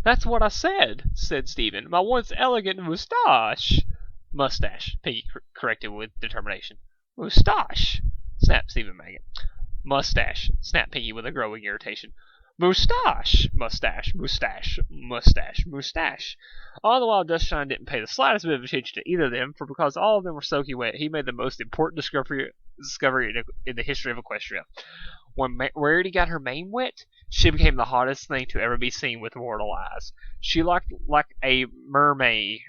That's what I said Stephen. My once elegant moustache. Mustache, Pinkie corrected with determination. Moustache, snapped Stephen Magnet. Mustache, snapped Pinkie with a growing irritation. Moustache, mustache, moustache, mustache, moustache. All the while, Dustshine didn't pay the slightest bit of attention to either of them, for because all of them were soaking wet, he made the most important discovery in the history of Equestria. When Rarity got her mane wet, she became the hottest thing to ever be seen with mortal eyes. She looked like a mermaid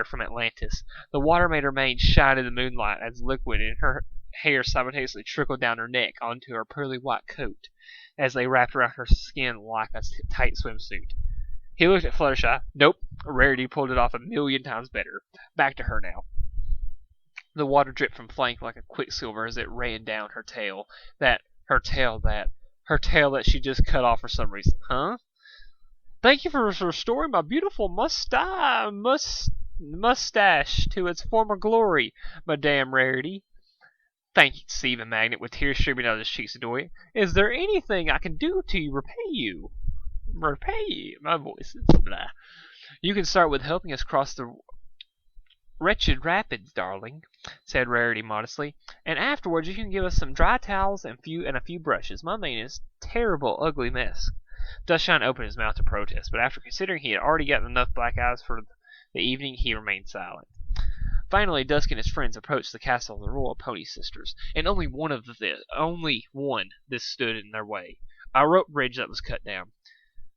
from Atlantis. The water made her mane shine in the moonlight as liquid, and her hair simultaneously trickled down her neck onto her pearly white coat, as they wrapped around her skin like a tight swimsuit. He looked at Fluttershy. Nope, Rarity pulled it off 1,000,000 times better. Back to her now. The water dripped from flank like a quicksilver as it ran down her tail. Her tail that she just cut off for some reason, huh? Thank you for restoring my beautiful mustache to its former glory, Madame Rarity. Thank you, Stephen Magnet, with tears streaming out of his cheeks adoring. Is there anything I can do to repay you? Repay you? My voice is blah. You can start with helping us cross the wretched rapids, darling, said Rarity modestly, and afterwards you can give us some dry towels and a few brushes. My mane is a terrible, ugly mess. Dustshine opened his mouth to protest, but after considering he had already gotten enough black eyes for the evening, he remained silent. Finally, Dusk and his friends approached the castle of the Royal Pony Sisters, and only one this stood in their way. A rope bridge that was cut down.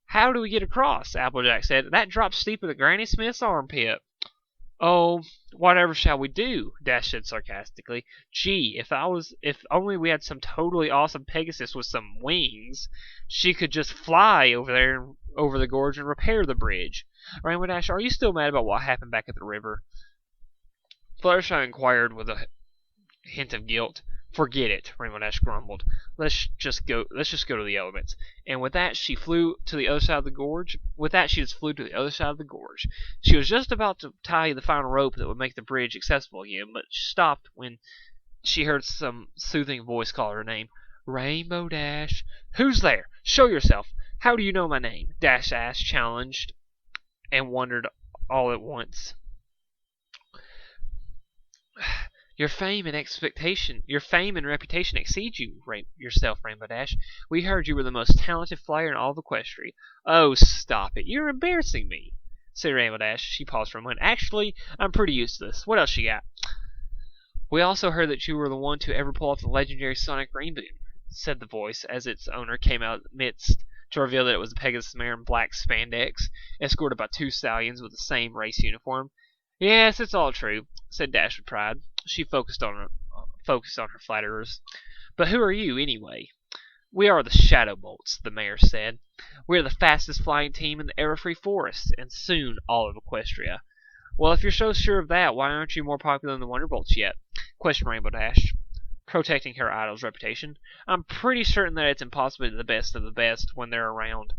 How do we get across? Applejack said. That drops steeper than Granny Smith's armpit. Oh, whatever shall we do? Dash said sarcastically. Gee, if only we had some totally awesome Pegasus with some wings, she could just fly over the gorge and repair the bridge. Rainbow Dash, are you still mad about what happened back at the river? Fluttershy inquired with a hint of guilt. Forget it, Rainbow Dash grumbled. Let's just go to the elements. And with that, she flew to the other side of the gorge. She was just about to tie the final rope that would make the bridge accessible again, but she stopped when she heard some soothing voice call her name. Rainbow Dash. Who's there? Show yourself. How do you know my name? Dash asked, challenged, and wondered all at once. Your fame and reputation exceed yourself, Rainbow Dash. We heard you were the most talented flyer in all of Equestria. Oh, stop it! You're embarrassing me, said Rainbow Dash. She paused for a moment. Actually, I'm pretty used to this. What else you got? We also heard that you were the one to ever pull off the legendary Sonic Rainboom, said the voice, as its owner came out midst to reveal that it was a Pegasus mare in black spandex, escorted by 2 stallions with the same race uniform. Yes, it's all true, said Dash with pride. She focused on her flatterers. But who are you, anyway? We are the Shadow Bolts, the mayor said. We are the fastest flying team in the Everfree Forest, and soon all of Equestria. Well, if you're so sure of that, why aren't you more popular than the Wonderbolts yet? Questioned Rainbow Dash, protecting her idol's reputation. I'm pretty certain that it's impossible to be the best of the best when they're around.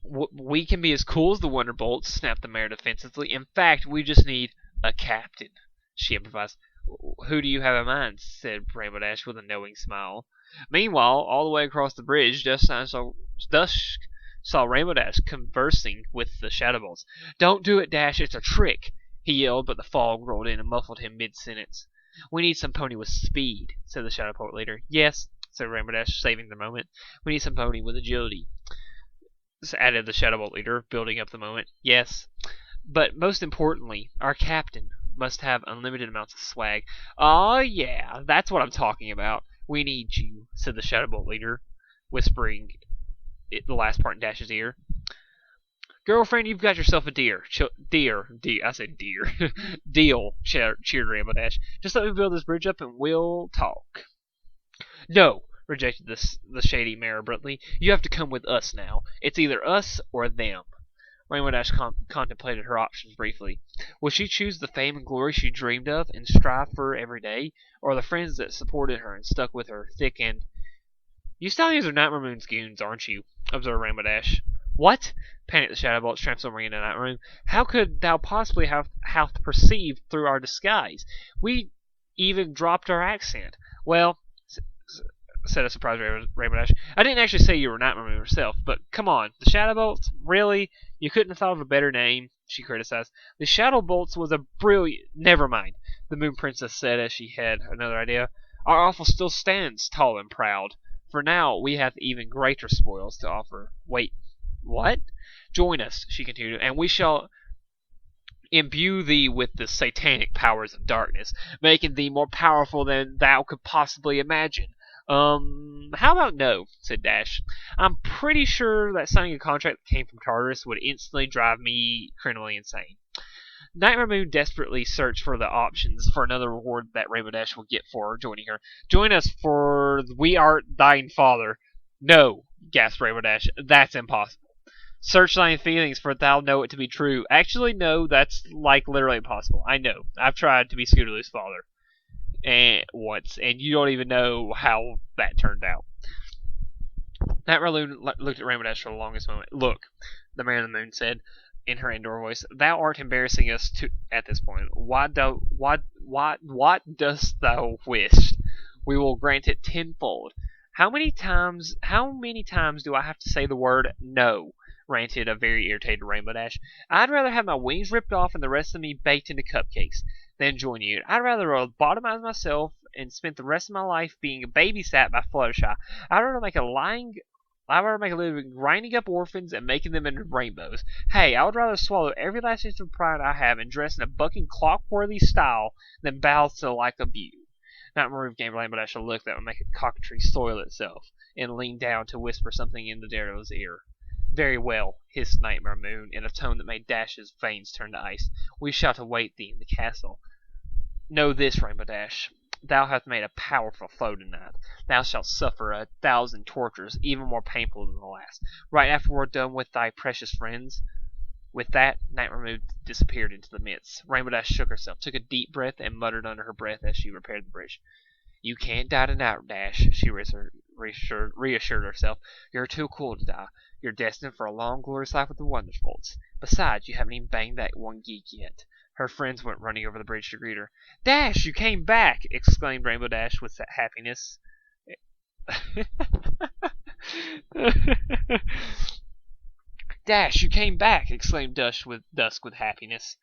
We can be as cool as the Wonderbolts, snapped the mayor defensively. In fact, we just need a captain, she improvised. Who do you have in mind? Said Rainbow Dash with a knowing smile. Meanwhile, all the way across the bridge, Dusk saw Rainbow Dash conversing with the Shadow Bolts. Don't do it, Dash, it's a trick, he yelled, but the fog rolled in and muffled him mid-sentence. We need some pony with speed, said the Shadow Bolt leader. Yes, said Rainbow Dash, saving the moment. We need some pony with agility, added the Shadow Bolt leader, building up the moment. Yes, but most importantly, our captain must have unlimited amounts of swag. Oh yeah, that's what I'm talking about. We need you, said the Shadow Bolt leader, whispering the last part in Dash's ear. Girlfriend, you've got yourself a deal. I said dear. Deal, cheered Rainbow Dash. Just let me build this bridge up and we'll talk. No, rejected the shady mayor abruptly. You have to come with us now. It's either us or them. Rainbow Dash contemplated her options briefly. Would she choose the fame and glory she dreamed of and strive for every day, or the friends that supported her and stuck with her thick and... You stallions are Nightmare Moon's goons, aren't you? Observed Rainbow Dash. What? Panicked the Shadow Bolt, transforming into Nightmare Moon. How could thou possibly have perceived through our disguise? We even dropped our accent. Well, said a surprised Rainbow Dash. I didn't actually say you were Nightmare Moon herself, but come on, the Shadow Bolts? Really? You couldn't have thought of a better name? She criticized. The Shadow Bolts was a brilliant... Never mind, the Moon Princess said as she had another idea. Our offer still stands tall and proud. For now, we have even greater spoils to offer. Wait, what? Join us, she continued, and we shall imbue thee with the satanic powers of darkness, making thee more powerful than thou could possibly imagine. How about no? Said Dash. I'm pretty sure that signing a contract that came from Tartarus would instantly drive me criminally insane. Nightmare Moon desperately searched for the options for another reward that Rainbow Dash will get for joining her. Join us for We Art Thine Father. No, gasped Rainbow Dash. That's impossible. Search thine feelings, for thou know it to be true. Actually, no, that's literally impossible. I know. I've tried to be Scootaloo's father once, and you don't even know how that turned out. Nightmare Moon looked at Rainbow Dash for the longest moment. Look, the Man in the Moon said in her indoor voice, thou art embarrassing us at this point. What dost thou wish? We will grant it tenfold. How many times do I have to say the word no? Ranted a very irritated Rainbow Dash. I'd rather have my wings ripped off and the rest of me baked into cupcakes than join you. I'd rather lobotomize myself and spend the rest of my life being babysat by Fluttershy. I'd rather make a living grinding up orphans and making them into rainbows. Hey, I would rather swallow every last inch of pride I have and dress in a bucking clockworthy style than bow to the like of you. Nightmare Moon gave Rainbow Dash a look that would make a cockatoo soil itself, and leaned down to whisper something in the Daredevil's ear. Very well, hissed Nightmare Moon, in a tone that made Dash's veins turn to ice. We shall await thee in the castle. Know this, Rainbow Dash. Thou hast made a powerful foe tonight. Thou shalt suffer 1,000 tortures, even more painful than the last, right after we're done with thy precious friends. With that, Nightmare Moon disappeared into the midst. Rainbow Dash shook herself, took a deep breath, and muttered under her breath as she repaired the bridge. You can't die tonight, Dash, she reassured herself. You're too cool to die. You're destined for a long, glorious life with the Wonderbolts. Besides, you haven't even banged that one geek yet. Her friends went running over the bridge to greet her. Dash, you came back! Exclaimed Rainbow Dash with happiness. Dash, you came back! Exclaimed Dusk with happiness.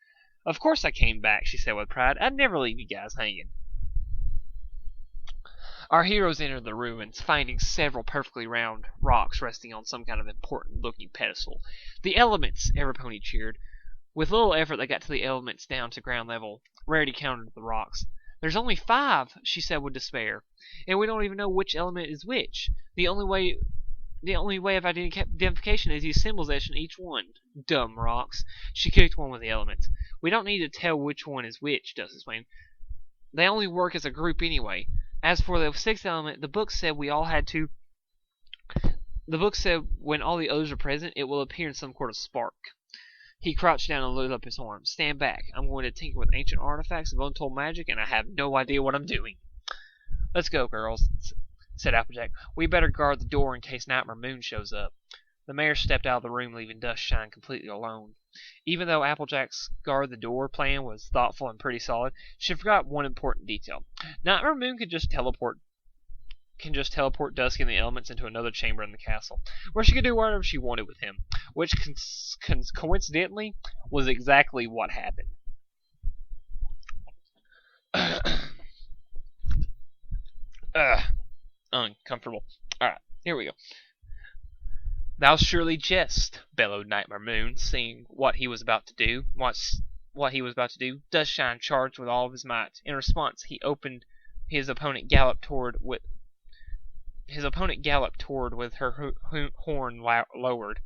Of course I came back, she said with pride. I'd never leave you guys hanging. Our heroes entered the ruins, finding several perfectly round rocks resting on some kind of important-looking pedestal. The elements! Every pony cheered. With little effort, they got to the elements down to ground level. Rarity counted the rocks. There's only 5, she said with despair, and we don't even know which element is which. The only way of identification is these symbols etched in each one. Dumb rocks. She kicked one with the elements. We don't need to tell which one is which, Dust explained. They only work as a group anyway. As for the sixth element, the book said we all had to. The book said when all the others are present, it will appear in some sort of spark. He crouched down and loaded up his arm. Stand back. I'm going to tinker with ancient artifacts of untold magic, and I have no idea what I'm doing. Let's go, girls, said Applejack. We better guard the door in case Nightmare Moon shows up. The mayor stepped out of the room, leaving Duskshine completely alone. Even though Applejack's guard the door plan was thoughtful and pretty solid, she forgot one important detail. Nightmare Moon could just teleport Dusk and the elements into another chamber in the castle, where she could do whatever she wanted with him, which coincidentally was exactly what happened. Uncomfortable. Alright, here we go. Thou surely jest, bellowed Nightmare Moon, seeing what he was about to do. Duskshine charged with all of his might. In response, his opponent galloped toward with her horn lowered.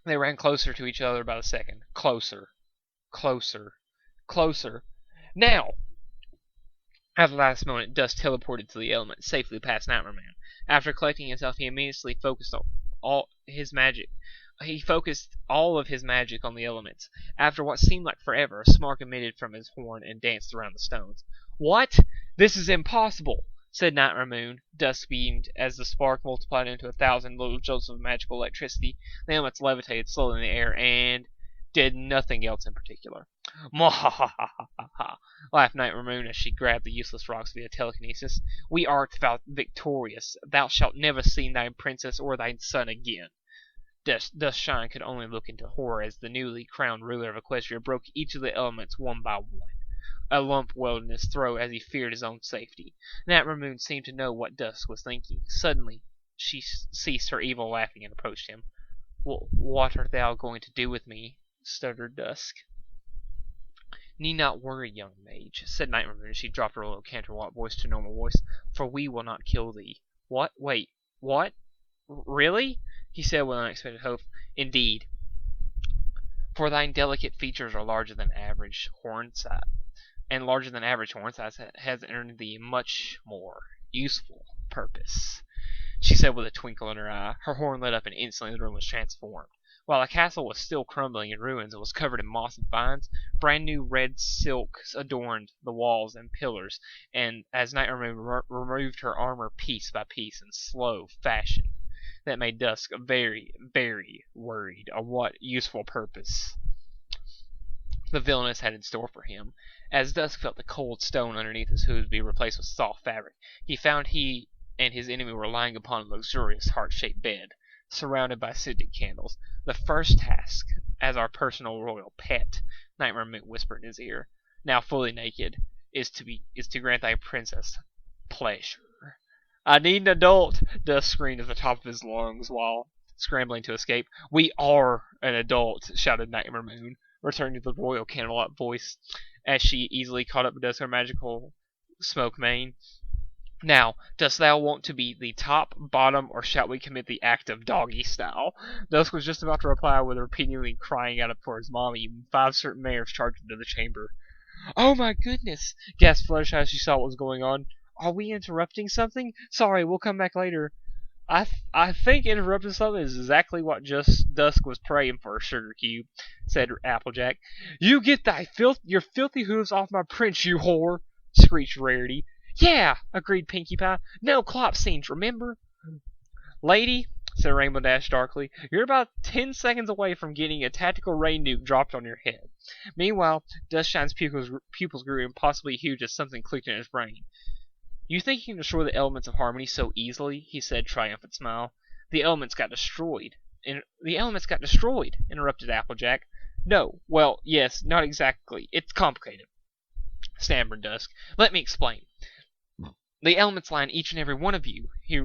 They ran closer to each other about a second. Closer. Now! At the last moment, Dusk teleported to the element, safely past Nightmare Man. After collecting himself, he immediately focused all of his magic on the elements. After what seemed like forever, a spark emitted from his horn and danced around the stones. What? This is impossible, said Nightmare Moon. Dusk beamed as the spark multiplied into 1,000 little jolts of magical electricity. The elements levitated slowly in the air and did nothing else in particular. Mwahahaha, laughed Nightmare Moon as she grabbed the useless rocks via telekinesis. We are victorious. Thou shalt never see thy princess or thy son again. Duskshine could only look into horror as the newly crowned ruler of Equestria broke each of the elements one by one. A lump welled in his throat as he feared his own safety. Nightmare Moon seemed to know what Dusk was thinking. Suddenly, she ceased her evil laughing and approached him. What art thou going to do with me? Stuttered Dusk. Need not worry, young mage, said Nightmare Moon as she dropped her low canterlot voice to normal voice, for we will not kill thee. What? Wait, what? Really? He said with unexpected hope. Indeed. For thine delicate features are larger than average horn size, has earned thee much more useful purpose, she said with a twinkle in her eye. Her horn lit up and instantly the room was transformed. While the castle was still crumbling in ruins and was covered in moss and vines, brand new red silks adorned the walls and pillars, and as Nightmare Moon removed her armor piece by piece in slow fashion, that made Dusk very, very worried on what useful purpose the villainess had in store for him. As Dusk felt the cold stone underneath his hooves be replaced with soft fabric, he found he and his enemy were lying upon a luxurious heart-shaped bed, surrounded by scented candles. The first task, as our personal royal pet, Nightmare Moon whispered in his ear, now fully naked, is to grant thy princess pleasure. I need an adult, Dusk screamed at the top of his lungs while scrambling to escape. We are an adult, shouted Nightmare Moon, returning to the royal candlelight voice, as she easily caught up with Dusk her magical smoke mane. Now, dost thou want to be the top, bottom, or shall we commit the act of doggy style? Dusk was just about to reply with repeatedly crying out for his mommy when 5 certain mayors charged into the chamber. Oh my goodness, gasped Fluttershy as she saw what was going on. Are we interrupting something? Sorry, we'll come back later. I think interrupting something is exactly what just Dusk was praying for, Sugar Cube, said Applejack. You get your filthy hooves off my prince, you whore, screeched Rarity. Yeah, agreed Pinkie Pie. No clop scenes, remember? Lady, said Rainbow Dash darkly, you're about 10 seconds away from getting a tactical ray nuke dropped on your head. Meanwhile, Duskshine's pupils grew impossibly huge as something clicked in his brain. You think you can destroy the elements of harmony so easily? He said, triumphant smile. The elements got destroyed, interrupted Applejack. No, well, yes, not exactly. It's complicated, stammered Dusk. Let me explain. The elements lie in each and every one of you, he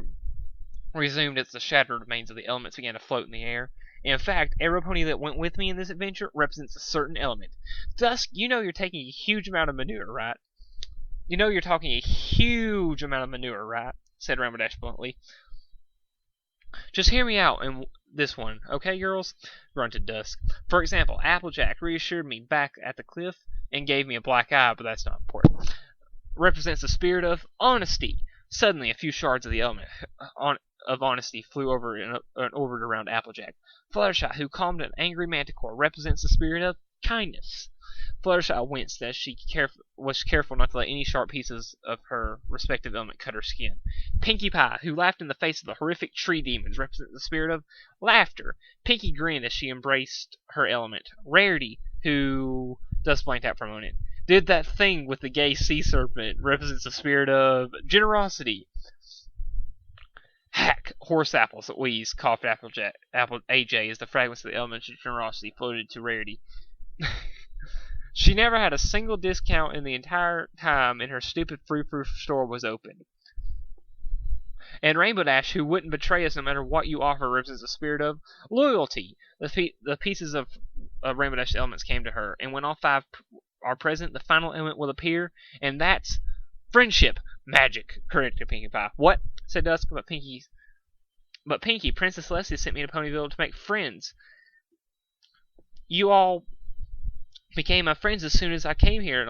resumed as the shattered remains of the elements began to float in the air. In fact, every pony that went with me in this adventure represents a certain element. Dusk, you know you're taking a huge amount of manure, right? Said Rainbow Dash bluntly. Just hear me out in this one, okay, girls? Grunted Dusk. For example, Applejack reassured me back at the cliff and gave me a black eye, but that's not important. represents the spirit of honesty. Suddenly, a few shards of the element of honesty flew over and orbited around Applejack. Fluttershy, who calmed an angry manticore, represents the spirit of kindness. Fluttershy winced as she was careful not to let any sharp pieces of her respective element cut her skin. Pinkie Pie, who laughed in the face of the horrific tree demons, represents the spirit of laughter. Pinkie grinned as she embraced her element. Rarity, who Dusk blanked out for a moment, did that thing with the gay sea serpent, represents the spirit of generosity. Hack, horse apples, wheeze, coughed Applejack, AJ, as the fragments of the element of generosity floated to Rarity. She never had a single discount in the entire time and her stupid frou-frou store was open. And Rainbow Dash, who wouldn't betray us no matter what you offer, represents the spirit of loyalty. The pieces of Rainbow Dash's elements came to her, and when all five are present, the final element will appear, and that's friendship. Magic, corrected Pinkie Pie. What? Said Dusk, but Pinkie, Princess Celestia sent me to Ponyville to make friends. You all became my friends as soon as I came here. It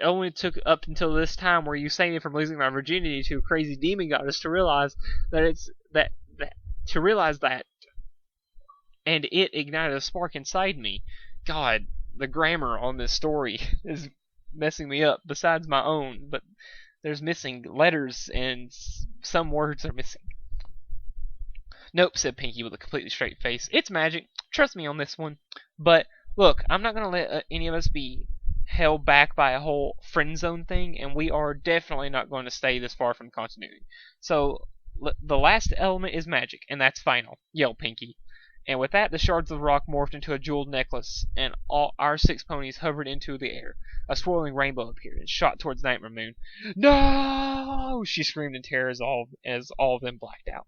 only took up until this time where you saved me from losing my virginity to a crazy demon goddess to realize that and it ignited a spark inside me. God, the grammar on this story is messing me up. Besides my own, but there's missing letters and some words are missing. Nope, said Pinkie with a completely straight face. It's magic. Trust me on this one. But, look, I'm not going to let any of us be held back by a whole friend zone thing, and we are definitely not going to stay this far from continuity. So, the last element is magic, and that's final, yelled Pinkie. And with that, the shards of rock morphed into a jeweled necklace, and all our 6 ponies hovered into the air. A swirling rainbow appeared and shot towards Nightmare Moon. No! She screamed in terror as all of them blacked out.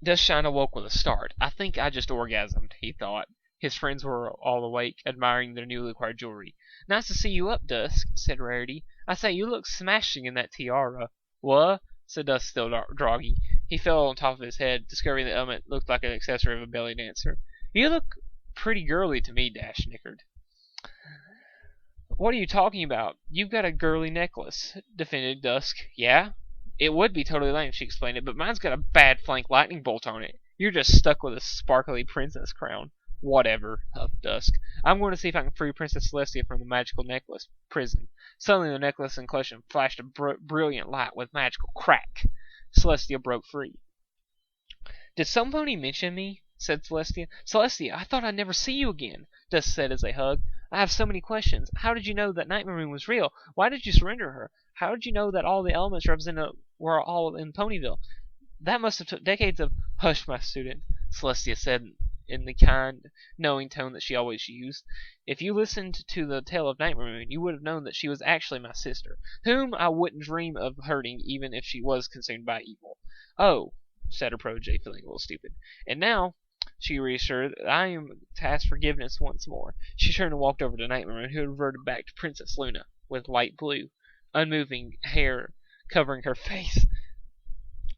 Duskshine awoke with a start. I think I just orgasmed, he thought. His friends were all awake, admiring their newly acquired jewelry. Nice to see you up, Dusk, said Rarity. I say, you look smashing in that tiara. What? Said Dusk, still groggy. He fell on top of his head, discovering the element looked like an accessory of a belly dancer. You look pretty girly to me, Dash snickered. What are you talking about? You've got a girly necklace, defended Dusk. Yeah? It would be totally lame, she explained it, but mine's got a bad flank lightning bolt on it. You're just stuck with a sparkly princess crown. Whatever, huffed Dusk. I'm going to see if I can free Princess Celestia from the magical necklace prison. Suddenly the necklace in question flashed a brilliant light with magical crack. Celestia broke free. Did somebody mention me? Said Celestia. Celestia, I thought I'd never see you again, Dusk said as they hugged. I have so many questions. How did you know that Nightmare Moon was real? Why did you surrender her? How did you know that all the elements represented were all in Ponyville? That must have took decades of... Hush, my student, Celestia said in the kind, knowing tone that she always used. If you listened to the tale of Nightmare Moon, you would have known that she was actually my sister, whom I wouldn't dream of hurting even if she was consumed by evil. Oh, said her protege, feeling a little stupid. And now, she reassured, I am to ask forgiveness once more. She turned and walked over to Nightmare Moon, who had reverted back to Princess Luna, with light blue, unmoving hair covering her face.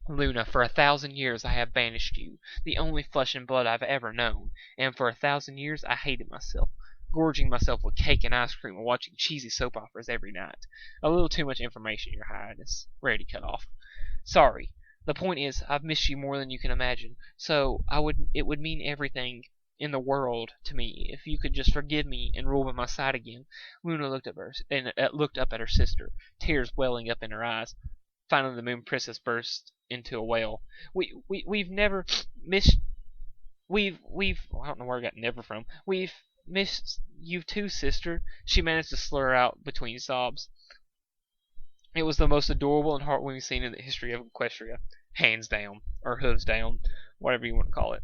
Luna, for 1,000 years I have banished you, the only flesh and blood I've ever known, and for 1,000 years I hated myself, gorging myself with cake and ice cream and watching cheesy soap operas every night. A little too much information, Your Highness. Rarity cut off. Sorry. The point is, I've missed you more than you can imagine, so it would mean everything in the world to me if you could just forgive me and rule by my side again. Luna looked up at her sister, tears welling up in her eyes. Finally, the Moon Princess burst into a wail. We've never missed. I don't know where I got never from. We've missed you too, sister. She managed to slur out between sobs. It was the most adorable and heartwarming scene in the history of Equestria. Hands down. Or hooves down. Whatever you want to call it.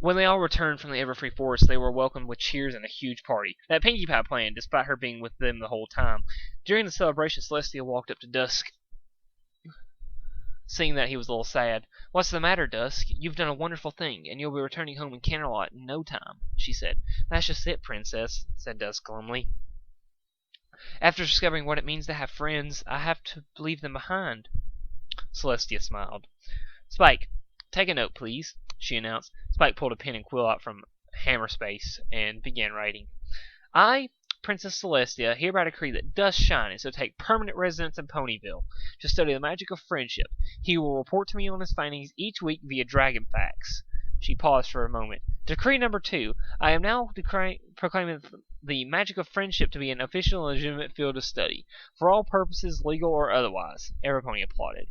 When they all returned from the Everfree Forest, they were welcomed with cheers and a huge party that Pinkie Pie planned, despite her being with them the whole time. During the celebration, Celestia walked up to Dusk, seeing that he was a little sad. What's the matter, Dusk? You've done a wonderful thing, and you'll be returning home in Canterlot in no time, she said. That's just it, Princess, said Dusk glumly. After discovering what it means to have friends, I have to leave them behind. Celestia smiled. Spike, take a note, please. she announced. Spike pulled a pen and quill out from hammer space and began writing. I, Princess Celestia, hereby decree that Dusk Shine is to take permanent residence in Ponyville to study the magic of friendship. He will report to me on his findings each week via Dragon Facts. She paused for a moment. Decree number 2. I am now proclaiming the magic of friendship to be an official and legitimate field of study, for all purposes, legal or otherwise. Everpony applauded.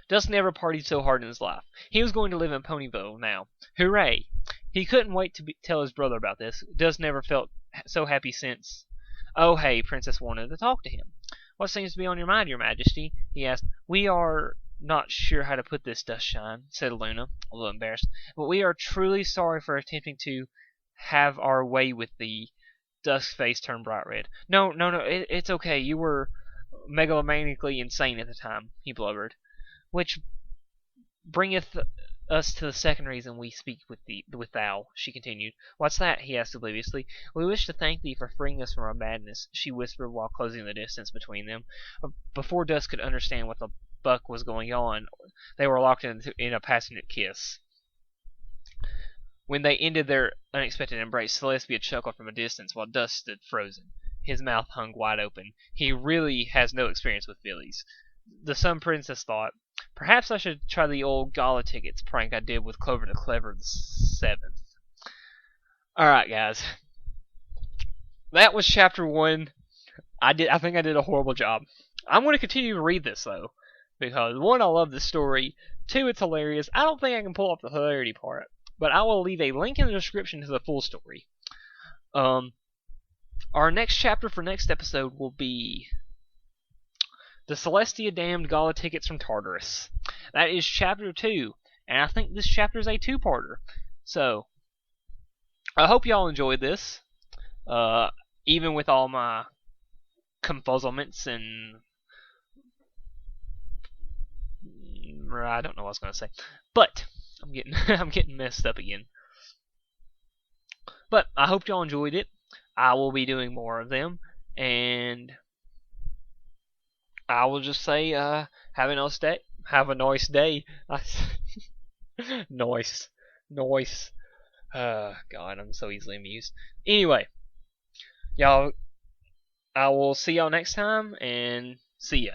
Dusk never partied so hard in his life. He was going to live in Ponyville now. Hooray! He couldn't wait to tell his brother about this. Dusk never felt so happy since. Oh, hey, Princess wanted to talk to him. What seems to be on your mind, Your Majesty? He asked. We are not sure how to put this, Duskshine, said Luna, a little embarrassed, but we are truly sorry for attempting to have our way with thee. Dusk's face turned bright red. No, it's okay. You were megalomaniacally insane at the time, he blubbered. Which bringeth us to the second reason we speak with thou, she continued. What's that? He asked obliviously. We wish to thank thee for freeing us from our madness, she whispered while closing the distance between them. Before Dusk could understand what the buck was going on, they were locked in a passionate kiss. When they ended their unexpected embrace, Celestia chuckled from a distance while Dusk stood frozen. His mouth hung wide open. He really has no experience with fillies. The Sun Princess thought, perhaps I should try the old gala tickets prank I did with Clover the Clever the 7th. Alright, guys. That was chapter 1. I think I did a horrible job. I'm going to continue to read this, though. Because, 1, I love this story. 2, it's hilarious. I don't think I can pull off the hilarity part. But I will leave a link in the description to the full story. Our next chapter for next episode will be The Celestia Damned Gala Tickets from Tartarus. That is chapter 2. And I think this chapter is a 2-parter. So, I hope y'all enjoyed this. Even with all my confuzzlements and I don't know what I was going to say. But I'm getting messed up again. But I hope y'all enjoyed it. I will be doing more of them, and I will just say, have a nice day. Have a nice day. Nice. God, I'm so easily amused. Anyway, y'all, I will see y'all next time, and see ya.